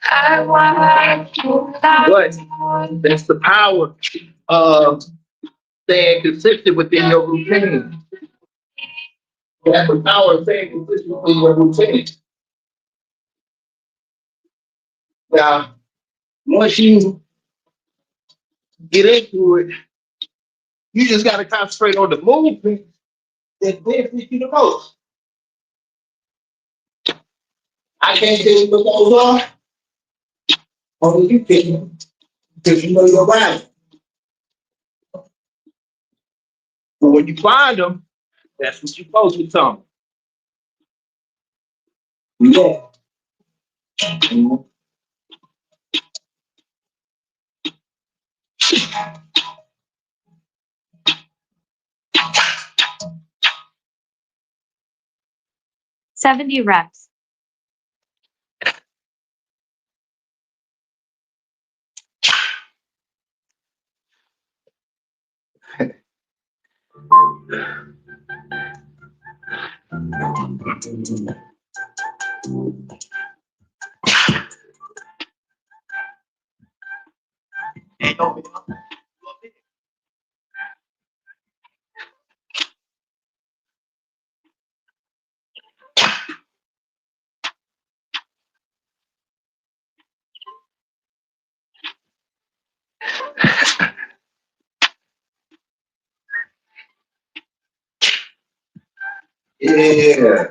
I want you But that's the power of staying consistent within your routine. That's the power of staying consistent within your routine. Now, once you get into it, you just got to concentrate on the movement that benefits you the most. I can't tell you what those are. Only you can, because you know your body. But when you find them, That's what you supposed to tell me. Yeah. 70 reps. Yeah.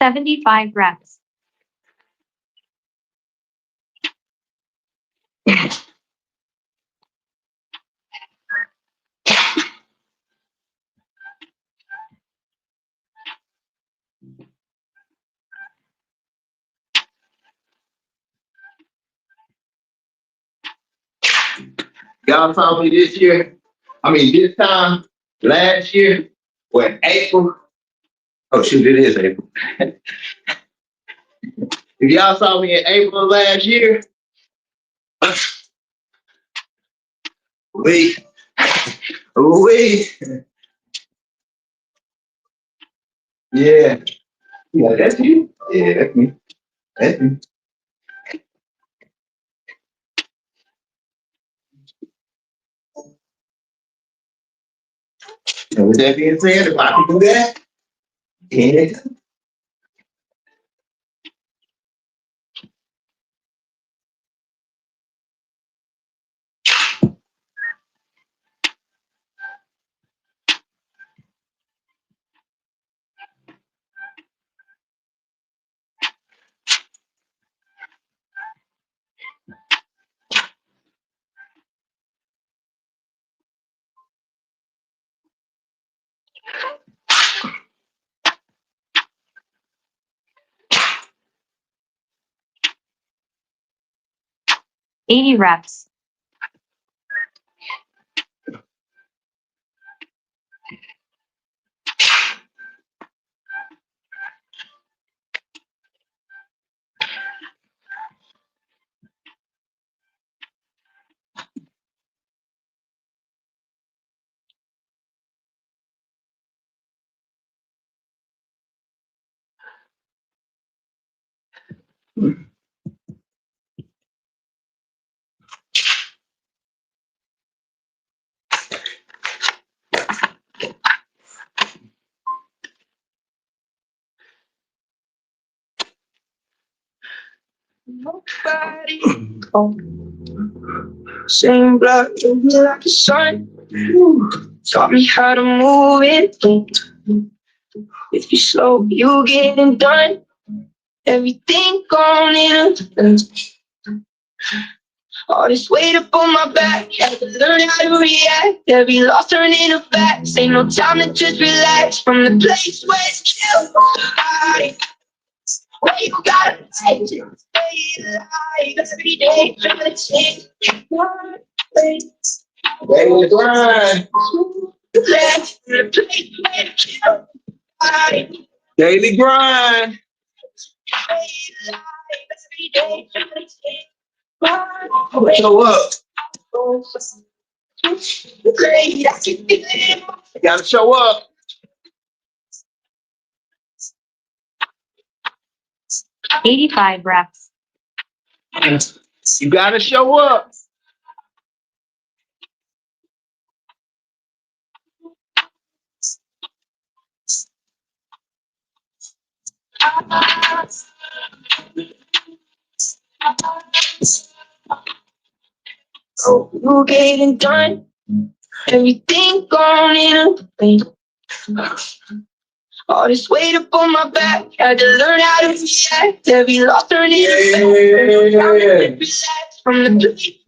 75 reps. Y'all saw me this year. I mean, this time last year, when April. Oh shoot, it is April. If y'all saw me in April of last year, we, we, yeah, yeah, that's you. Yeah, that's me. That's me. And with that being said, if I can do that, yeah. Eighty reps. Nobody. Oh. Same blood, you like the sun. Taught me how to move it. If you slow, you getting done. Everything gone in a all this weight up on my back. Had to learn how to react. Every loss turned into facts. Ain't no time to just relax. From the place where it's chill. Where you gotta take it. Stay alive every day. Trying to change. Daily grind. Let's the place where it's chill. Daily grind. Stay alive every day. Trying to change. Show up. Great, I can feel it. You gotta show up. 85 reps. You gotta show up. You getting done. Everything gone in a blink. All this weight up on my back, had to learn how to react. Every loss turned into relax from the beat,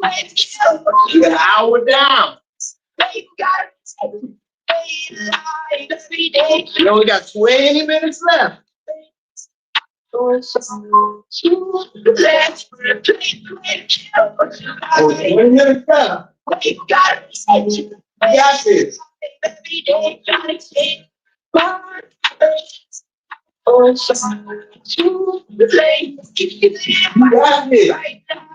You got an hour down. you gotta stay alive every day. You only got 20 minutes left. Let's Oh, 20 minutes left. you gotta You got this. every day, gotta stay alive. Or something to play. You got this. Right now.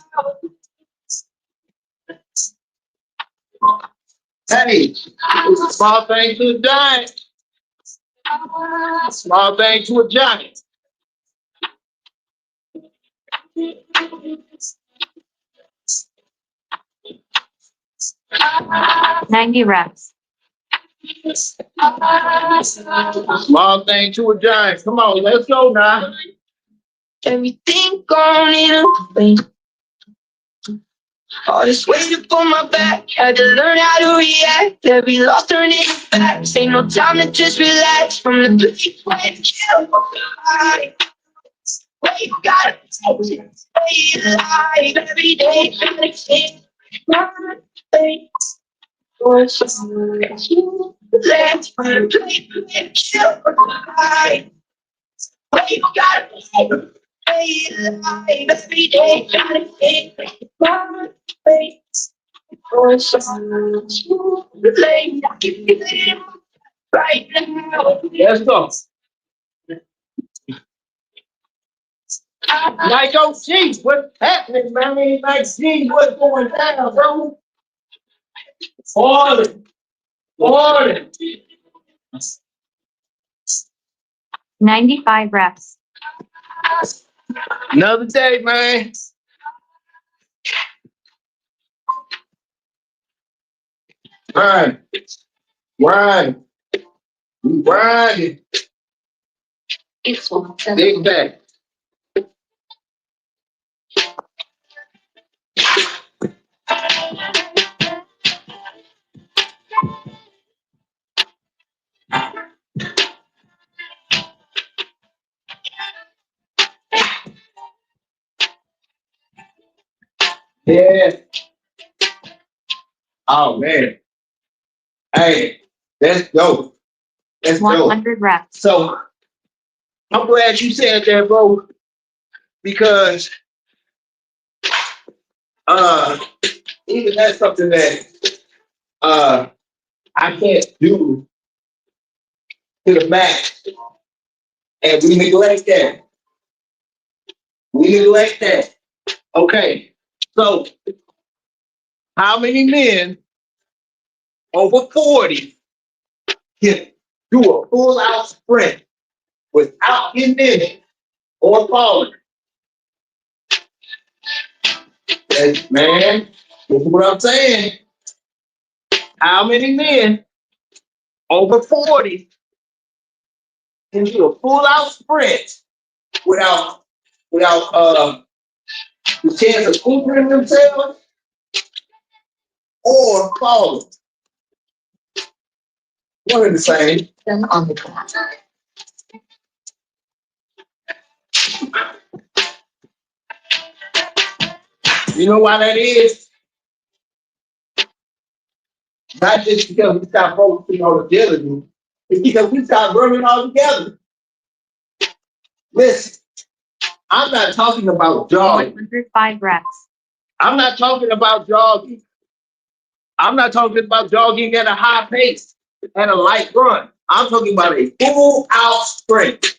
Hey, it's a small thing to a giant. A small thing to a giant. 90 reps. Small thing to a giant. Come on, let's go now. Everything gone in a way. All this weight up on my back, had to learn how to react. Every loss turned into facts. Ain't no time to just relax from the beat when kill. Where you gotta stay alive every day. Gotta stay alive. Or something to let's play and kill. Where you gotta stay alive every day. Gotta stay alive. Or something to play right now. Let's go. Like, oh, geez, what's happening, man? Like, geez, what's going down, bro? Morning. Morning. 95 reps. Another day, man. Grind. Grind. We grinding. Big back. Yeah. Oh, man. Hey, let's go. Let's go. 100 reps. So, I'm glad you said that, bro, because even that's something that I can't do to the max, and we neglect that. We neglect that. Okay, so how many men over 40 can do a full out sprint without getting in it or falling? Hey, man, this is what I'm saying. How many men over 40 can do a full out sprint without the chance of injuring themselves or falling? One and the same. You know why that is? Not just because we stop focusing on agility, it's because we stop running all together. Listen, I'm not talking about jogging. 105 reps. I'm not talking about jogging. I'm not talking about jogging at a high pace and a light run. I'm talking about a full out sprint.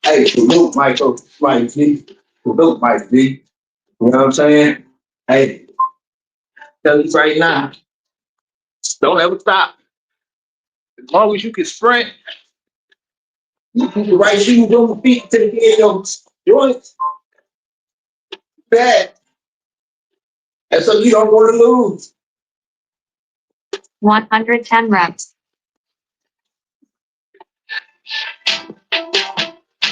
Hey, salute Michael, Mike G. Salute Mike G. You know what I'm saying? Hey, tell you right now, don't ever stop. As long as you can sprint, you keep the right shoes on the feet to the head of your joints. Bad. And so you don't want to lose. 110 reps.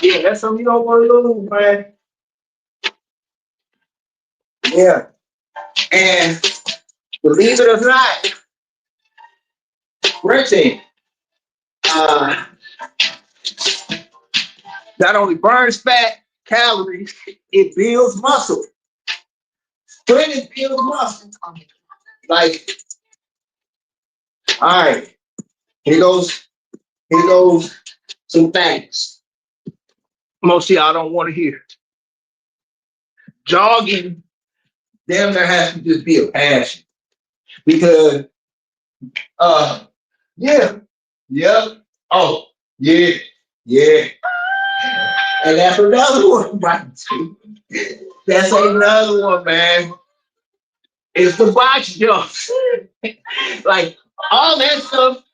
Yeah, that's something you don't want to lose, man. Yeah. And believe it or not, Sprinting, not only burns fat, calories, it builds muscle. Sprinting builds muscle. Like, all right, here goes some things most of y'all don't want to hear. Jogging, damn, there has to just be a passion because, yeah, oh, yeah, and that's another one, right? That's another one, man. It's the box jumps, like all that stuff.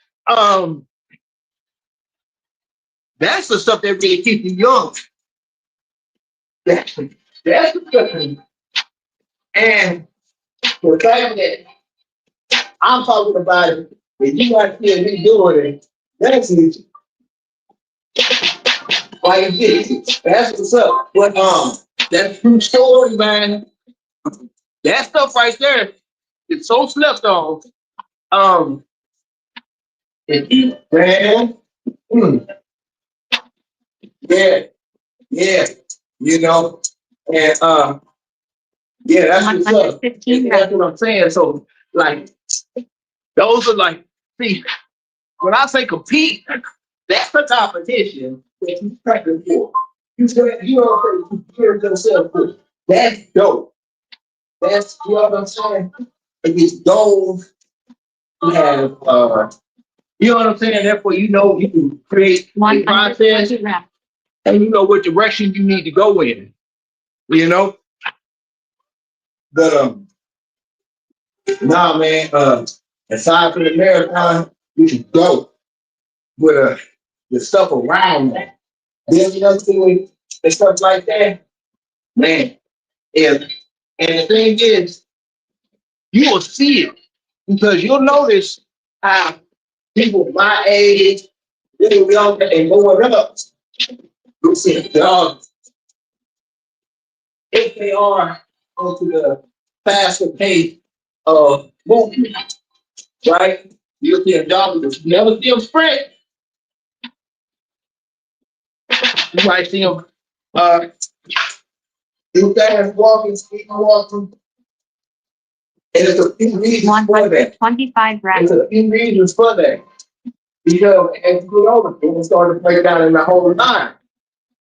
That's the stuff that really keeps you young. That's the stuff. And the fact that I'm talking about it, and you guys see me doing it, that's easy. Why you get it? That's what's up. But that true story, man. That stuff right there is so slept on. Man, yeah, you know, and yeah, that's what's up. 115 That's what I'm saying. So, like, those are like, see, when I say compete, that's the competition that you practice for. You say you don't compare yourself with. That's dope. That's, you know what I'm saying? It's those who have you know what I'm saying? Therefore, you know you can create a process 120 reps. and you know what direction you need to go in. You know? But nah, man, aside from the marathon, you should go with the stuff around that. Building up to it and stuff like that. Man, and the thing is, you will see it because you'll notice how people my age, little younger, and going up, you'll see the dogs. If they are onto the faster pace of movement, right? You'll see a dog that you never see them sprint. You might see them do fast walking, speed walking. And there's a few reasons for that. 125 There's reps. a few reasons for that. Because as you get older, people start to break down in the whole line.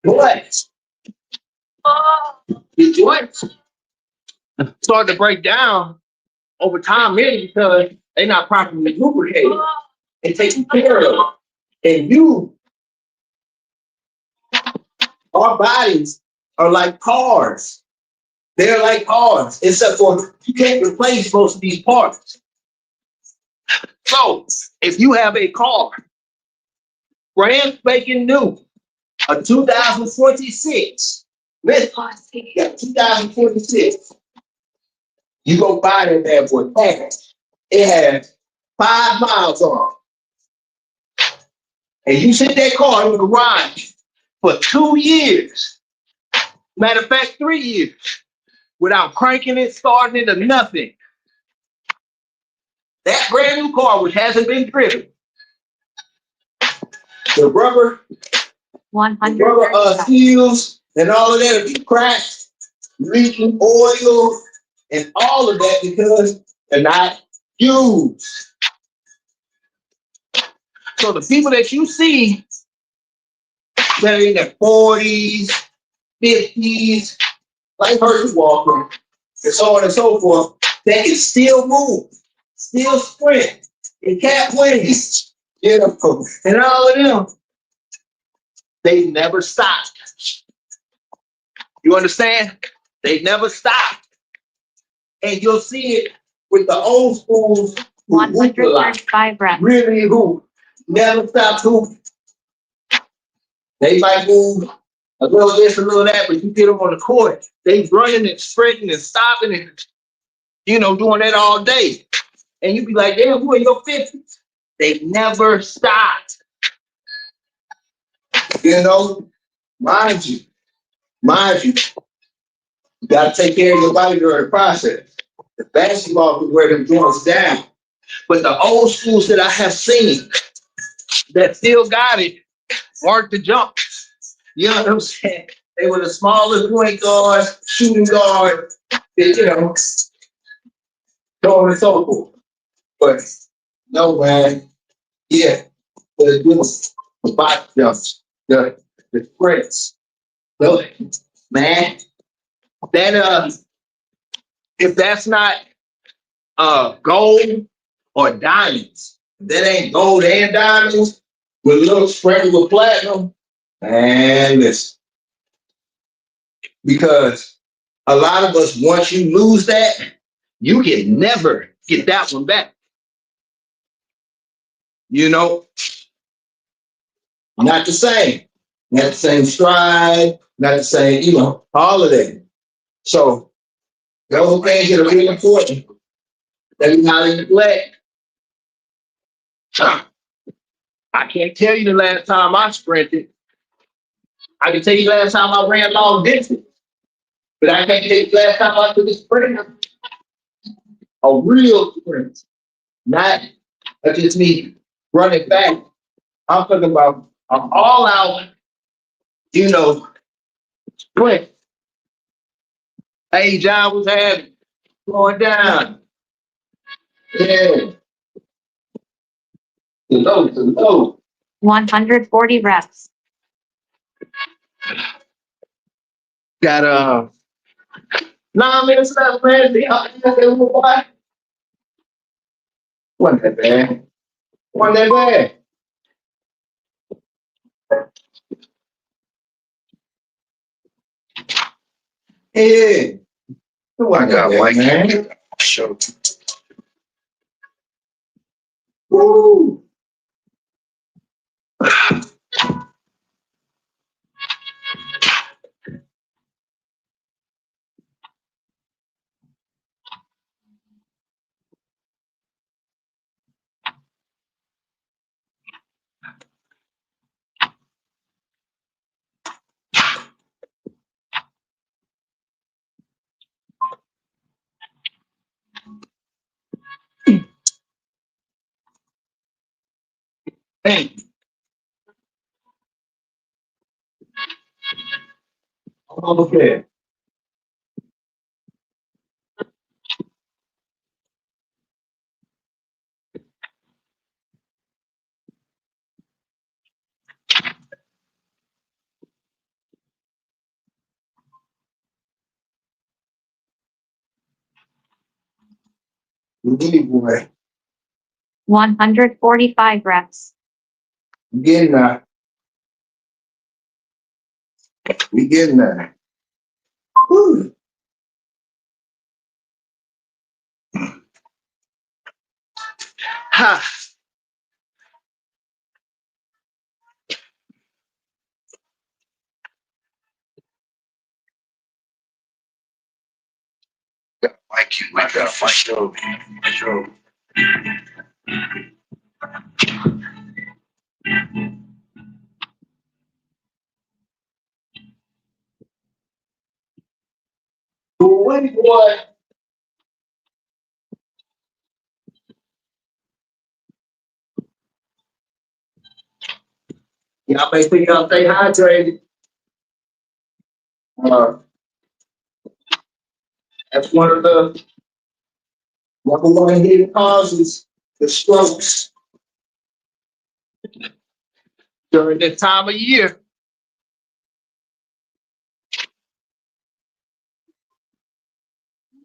But the joints start to break down over time, really, because they're not properly lubricated and taken care of. And our bodies are like cars. They're like cars, except for you can't replace most of these parts. So if you have a car, brand spanking new, a 2026, yeah, 2026, you go buy that bad boy package. It has 5 miles on it. And you sit that car in the garage for 2 years. Matter of fact, 3 years. Without cranking it, starting it, or nothing. That brand new car, which hasn't been driven, the rubber 100 seals and all of that will be cracked, leaking oil, and all of that because they're not used. So the people that you see that are in their 40s, 50s, like Hershey Walker, and so on and so forth, they can still move, still sprint, and Cat Williams, you know, and all of them. They never stopped. You understand? They never stopped. And you'll see it with the old schools who hoop a lot. 135 reps. Really who never stopped hooping. They might move a little this, a little that, but you get them on the court, they running and sprinting and stopping and, you know, doing that all day. And you be like, damn, who in your 50s? They never stopped. You know, mind you, you gotta take care of your body during the process. The basketball can wear them joints down. But the old schools that I have seen that still got it weren't the jumps. You know what I'm saying? They were the smallest point guards, shooting guard, you know, so on and so forth. But no, man, yeah, the box jumps, the sprints, no, man, that if that's not gold or diamonds, if that ain't gold and diamonds with a little sprinkle with platinum, man, listen, because a lot of us, once you lose that, you can never get that one back. You know, not the same, not the same stride, not the same, you know, all of that. So those things that are really important that we not neglect. I can't tell you the last time I sprinted. I can tell you the last time I ran long distance, but I can't tell you the last time I took a sprint. A real sprint, not just me running back. I'm talking about an all out, you know, sprint. Hey, John was having going down. Yeah. To low. 140 reps. Got 9 minutes left, man. Wasn't that bad. Wasn't that bad. Yeah. Who I got, white man? Show. Woo. Hey. Okay. Boy. 145 reps. Getting that. We getting that. Woo. Ha. Like you, I gotta fight over. Sure. Wait, boy. Y'all make sure y'all stay hydrated. That's one of the number one hidden causes, the strokes during this time of year.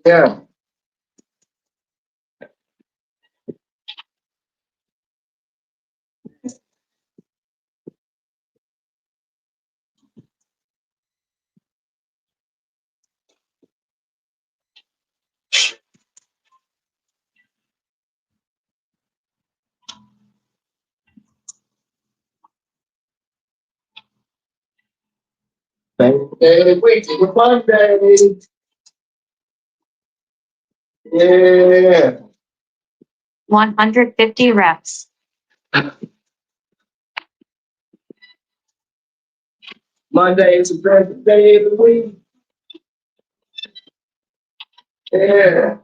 Yeah. Hey, wait, it's Monday. Yeah. 150 reps. Monday is the best day of the week. Yeah.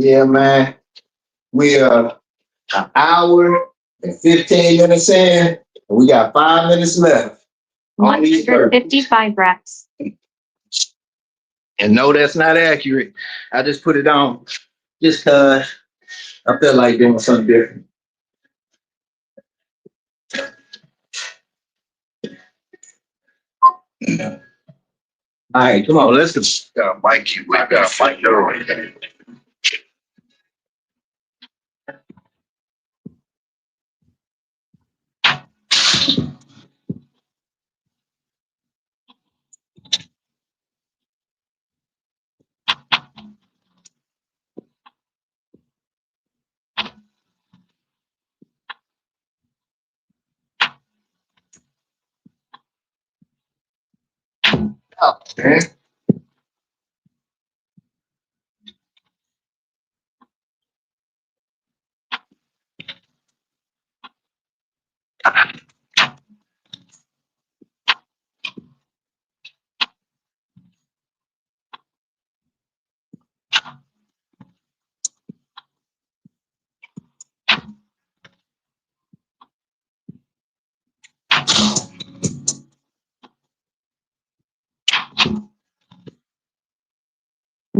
Yeah, man. We are an hour and 15 minutes in, and we got 5 minutes left. On these 155 reps. And no, that's not accurate. I just put it on just cause I feel like doing something different. All right, come on, let's go. Mike, you got Mike Earl.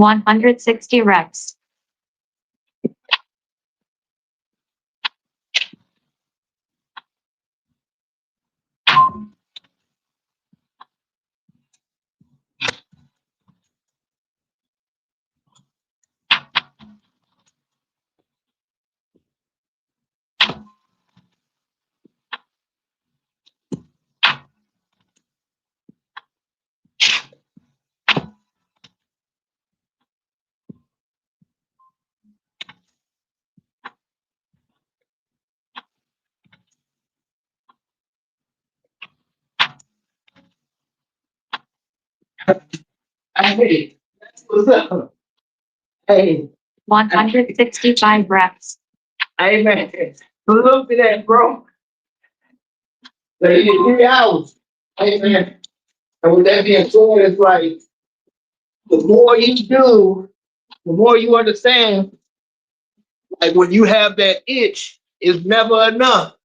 160 reps. Hey, what's up? Hey, 165 reps. hey, man. Look at that, bro. Like, 3 hours. Hey, man. And with that being said, it's like, the more you do, the more you understand. Like when you have that itch, it's never enough.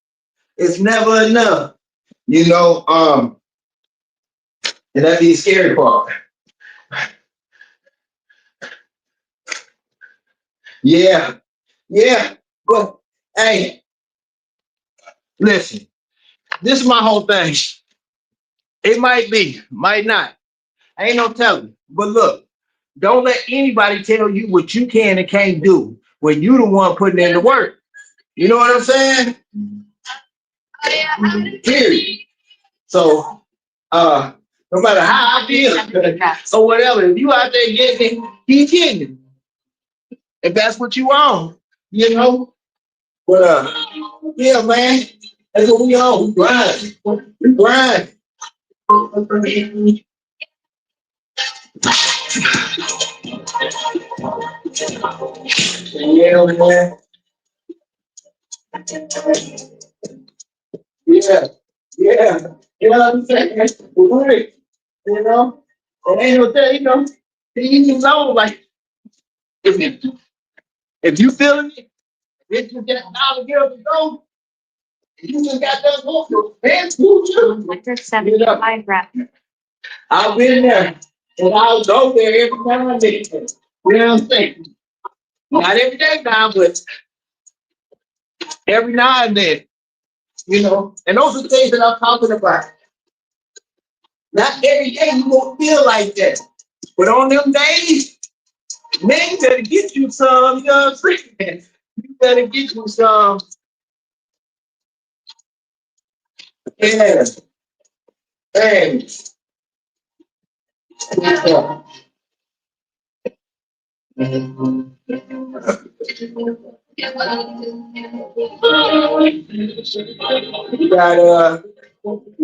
It's never enough. You know, and that'd be the scary part. Yeah, yeah. But hey, listen, this is my whole thing. It might be, might not. Ain't no telling. But look, don't let anybody tell you what you can and can't do when you the one putting in the work. You know what I'm saying? Period. So no matter how I feel or whatever, if you out there getting it, keep getting it. If that's what you want, you know. But yeah, man, that's what we on. We grind. We grind. Yeah, man. Yeah, yeah. You know what I'm saying? Right. You know, and ain't no thing, you know, you know, like if you feeling it, if you get $1 to go, you just got that walk, hands move too. 175 reps. I've been there, and I'll go there every time I need it. You know what I'm saying? Not every day now, but every now and then, you know. And those are things that I'm talking about. Not every day you won't feel like that. But on them days, man, you better get you some, you know what I'm saying? You better get you some. Yeah. Hey. Yeah. You got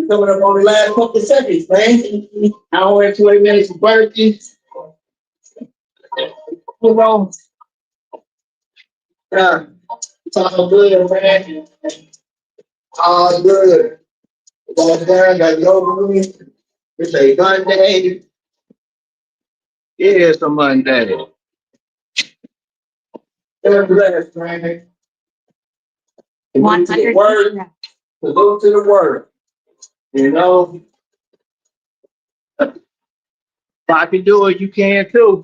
coming up on the last couple of seconds, man. Hour and 20 minutes of birthday. You know, it's all good, man. All good. Going down, got the over with. It's a Monday. It is a Monday. Nevertheless, man. Salute to the 100 word. Salute to the word. You know, If I can do it, you can too.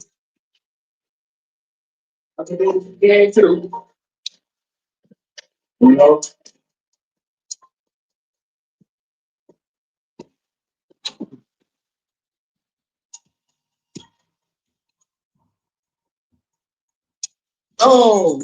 I can do what you can too. You know, oh,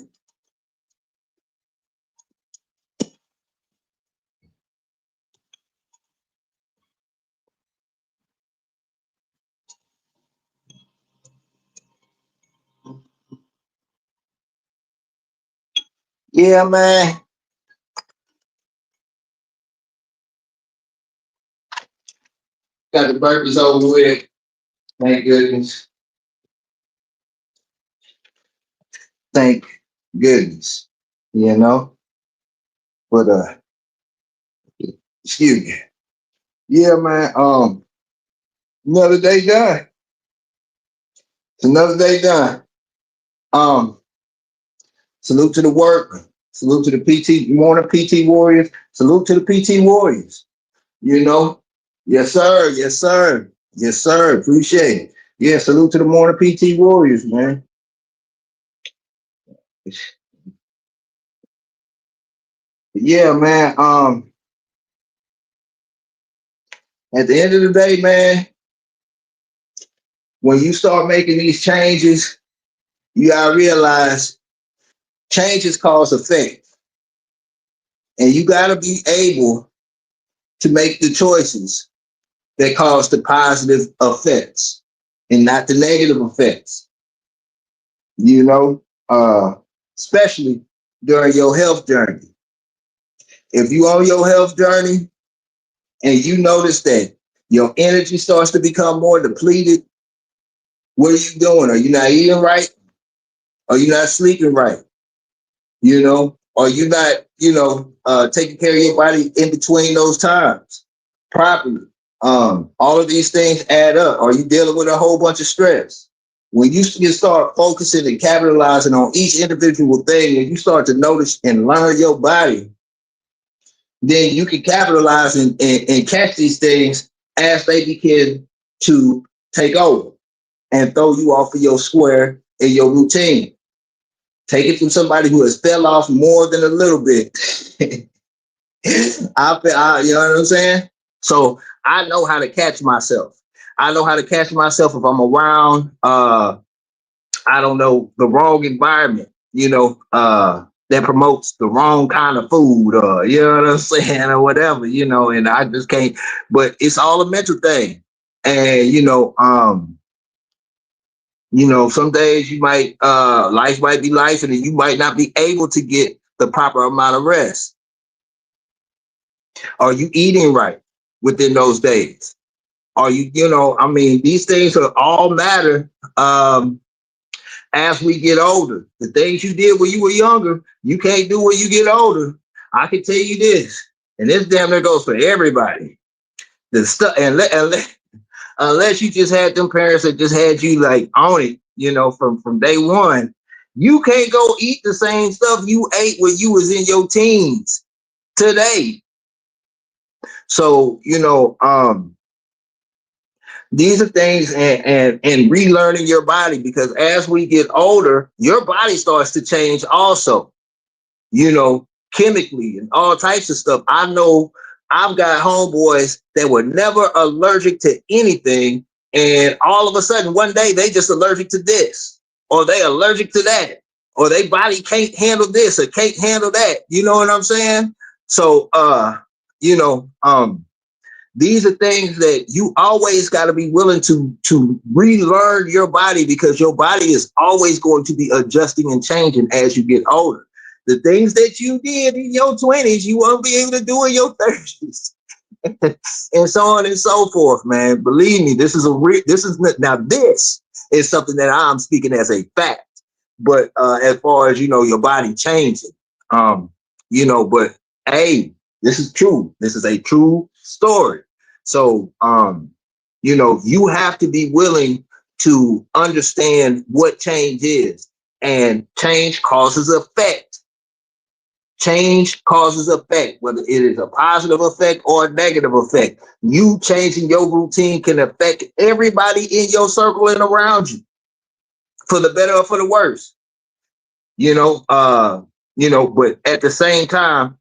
yeah, man. Got the burpees over with. Thank goodness. Thank goodness. You know, but excuse me. Yeah, man. Another day done. It's another day done. Um, salute to the work. Salute to the PT morning PT warriors. Salute to the PT warriors. You know, yes, sir. Yes, sir. Yes, sir. Appreciate it. Yeah, salute to the morning PT warriors, man. Yeah, man. At the end of the day, man, when you start making these changes, you gotta realize changes cause effect, and you gotta be able to make the choices that cause the positive effects and not the negative effects. You know, especially during your health journey. If you on your health journey and you notice that your energy starts to become more depleted, what are you doing? Are you not eating right? Are you not sleeping right? You know, are you not, taking care of your body in between those times properly? All of these things add up. Are you dealing with a whole bunch of stress? When you start focusing and capitalizing on each individual thing, and you start to notice and learn your body, then you can capitalize and catch these things as they begin to take over and throw you off of your square and your routine. Take it from somebody who has fell off more than a little bit. You know what I'm saying? So I know how to catch myself. I know how to catch myself if I'm around, I don't know, the wrong environment, that promotes the wrong kind of food, or, you know what I'm saying, or whatever, and I just can't, but it's all a mental thing. And, some days you might, life might be life, and you might not be able to get the proper amount of rest. Are you eating right within those days? Are you, these things are all matter as we get older. The things you did when you were younger, you can't do when you get older. I can tell you this, and this damn near goes for everybody. The stuff, unless you just had them parents that just had you like on it, from day one, you can't go eat the same stuff you ate when you was in your teens today. So, these are things, and relearning your body, because as we get older, your body starts to change also, chemically and all types of stuff. I know I've got homeboys that were never allergic to anything, and all of a sudden one day they just allergic to this, or they allergic to that, or their body can't handle this or can't handle that. You know what I'm saying? So these are things that you always got to be willing to relearn your body, because your body is always going to be adjusting and changing as you get older. The things that you did in your 20s, you won't be able to do in your 30s, and so on and so forth, man. Believe me, this is something that I'm speaking as a fact. But as far as, your body changing, but hey, this is true. This is a true story. So, you have to be willing to understand what change is. And change causes effect. Change causes effect, whether it is a positive effect or a negative effect. You changing your routine can affect everybody in your circle and around you, for the better or for the worse. But at the same time,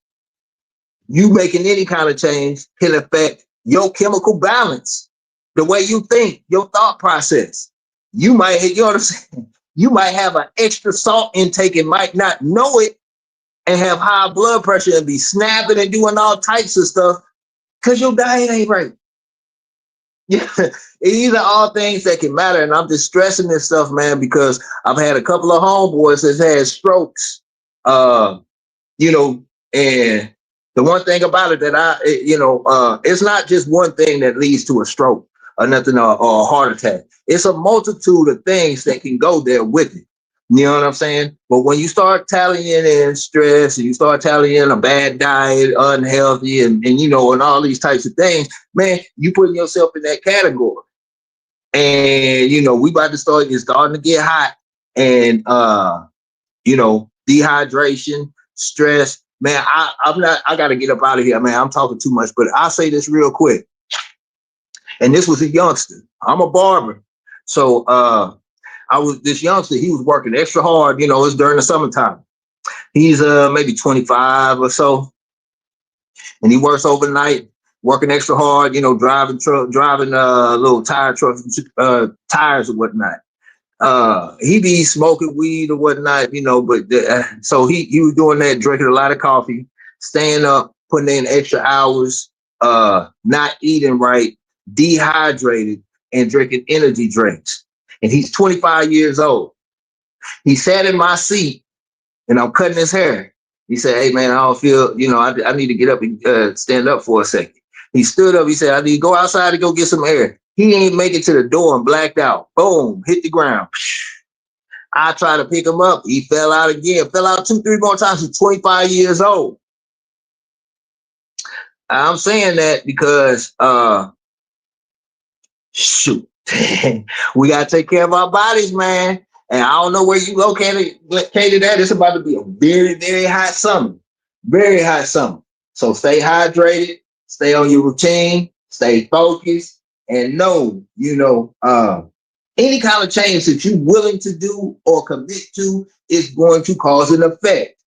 you making any kind of change can affect your chemical balance, the way you think, your thought process. You might have an extra salt intake and might not know it, and have high blood pressure and be snapping and doing all types of stuff because your diet ain't right. Yeah, these are all things that can matter. And I'm just stressing this stuff, man, because I've had a couple of homeboys that's had strokes, and the one thing about it that it's not just one thing that leads to a stroke or nothing, or a heart attack. It's a multitude of things that can go there with it. You know what I'm saying? But when you start tallying in stress and you start tallying in a bad diet, unhealthy, and all these types of things, man, you putting yourself in that category. And we about to start. It's starting to get hot, and dehydration, stress. Man, I got to get up out of here, man. I'm talking too much, but I'll say this real quick. And this was a youngster. I'm a barber, so this youngster, he was working extra hard, it's during the summertime. He's maybe 25 or so. And he works overnight, working extra hard, driving little tire trucks, tires or whatnot. He be smoking weed or whatnot, so he was doing that, drinking a lot of coffee, staying up, putting in extra hours, not eating right, dehydrated, and drinking energy drinks. And he's 25 years old. He sat in my seat and I'm cutting his hair. He said, "Hey man, I don't feel, I need to get up and stand up for a second." He stood up. He said, "I need to go outside to go get some air." He ain't make it to the door and blacked out. Boom, hit the ground. I tried to pick him up. He fell out again, fell out 2-3 more times. He's 25 years old. I'm saying that because, shoot. We gotta take care of our bodies, man. And I don't know where you located at. It's about to be a very, very hot summer. Very hot summer. So stay hydrated, stay on your routine, stay focused, and know, any kind of change that you're willing to do or commit to is going to cause an effect.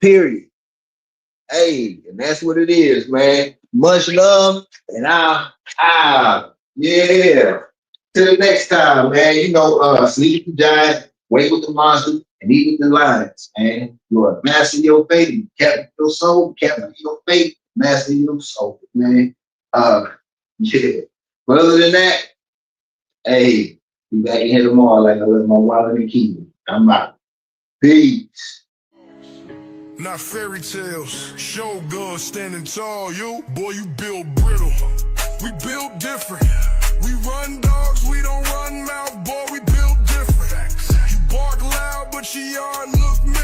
Period. Hey, and that's what it is, man. Much love, and yeah. Till the next time, man. Sleep with the giant, wake with the monster, and eat with the lions, man. You're a master of your fate, you captain your soul, captain of your fate, master of your soul, man. Yeah. But other than that, hey, be back in here tomorrow like I left my wallet and key. I'm out. Peace. Not fairy tales, show good, standing tall. You, boy, you build brittle. We build different. We run dogs, we don't run mouth, boy, we build different. You bark loud, but your yard look me.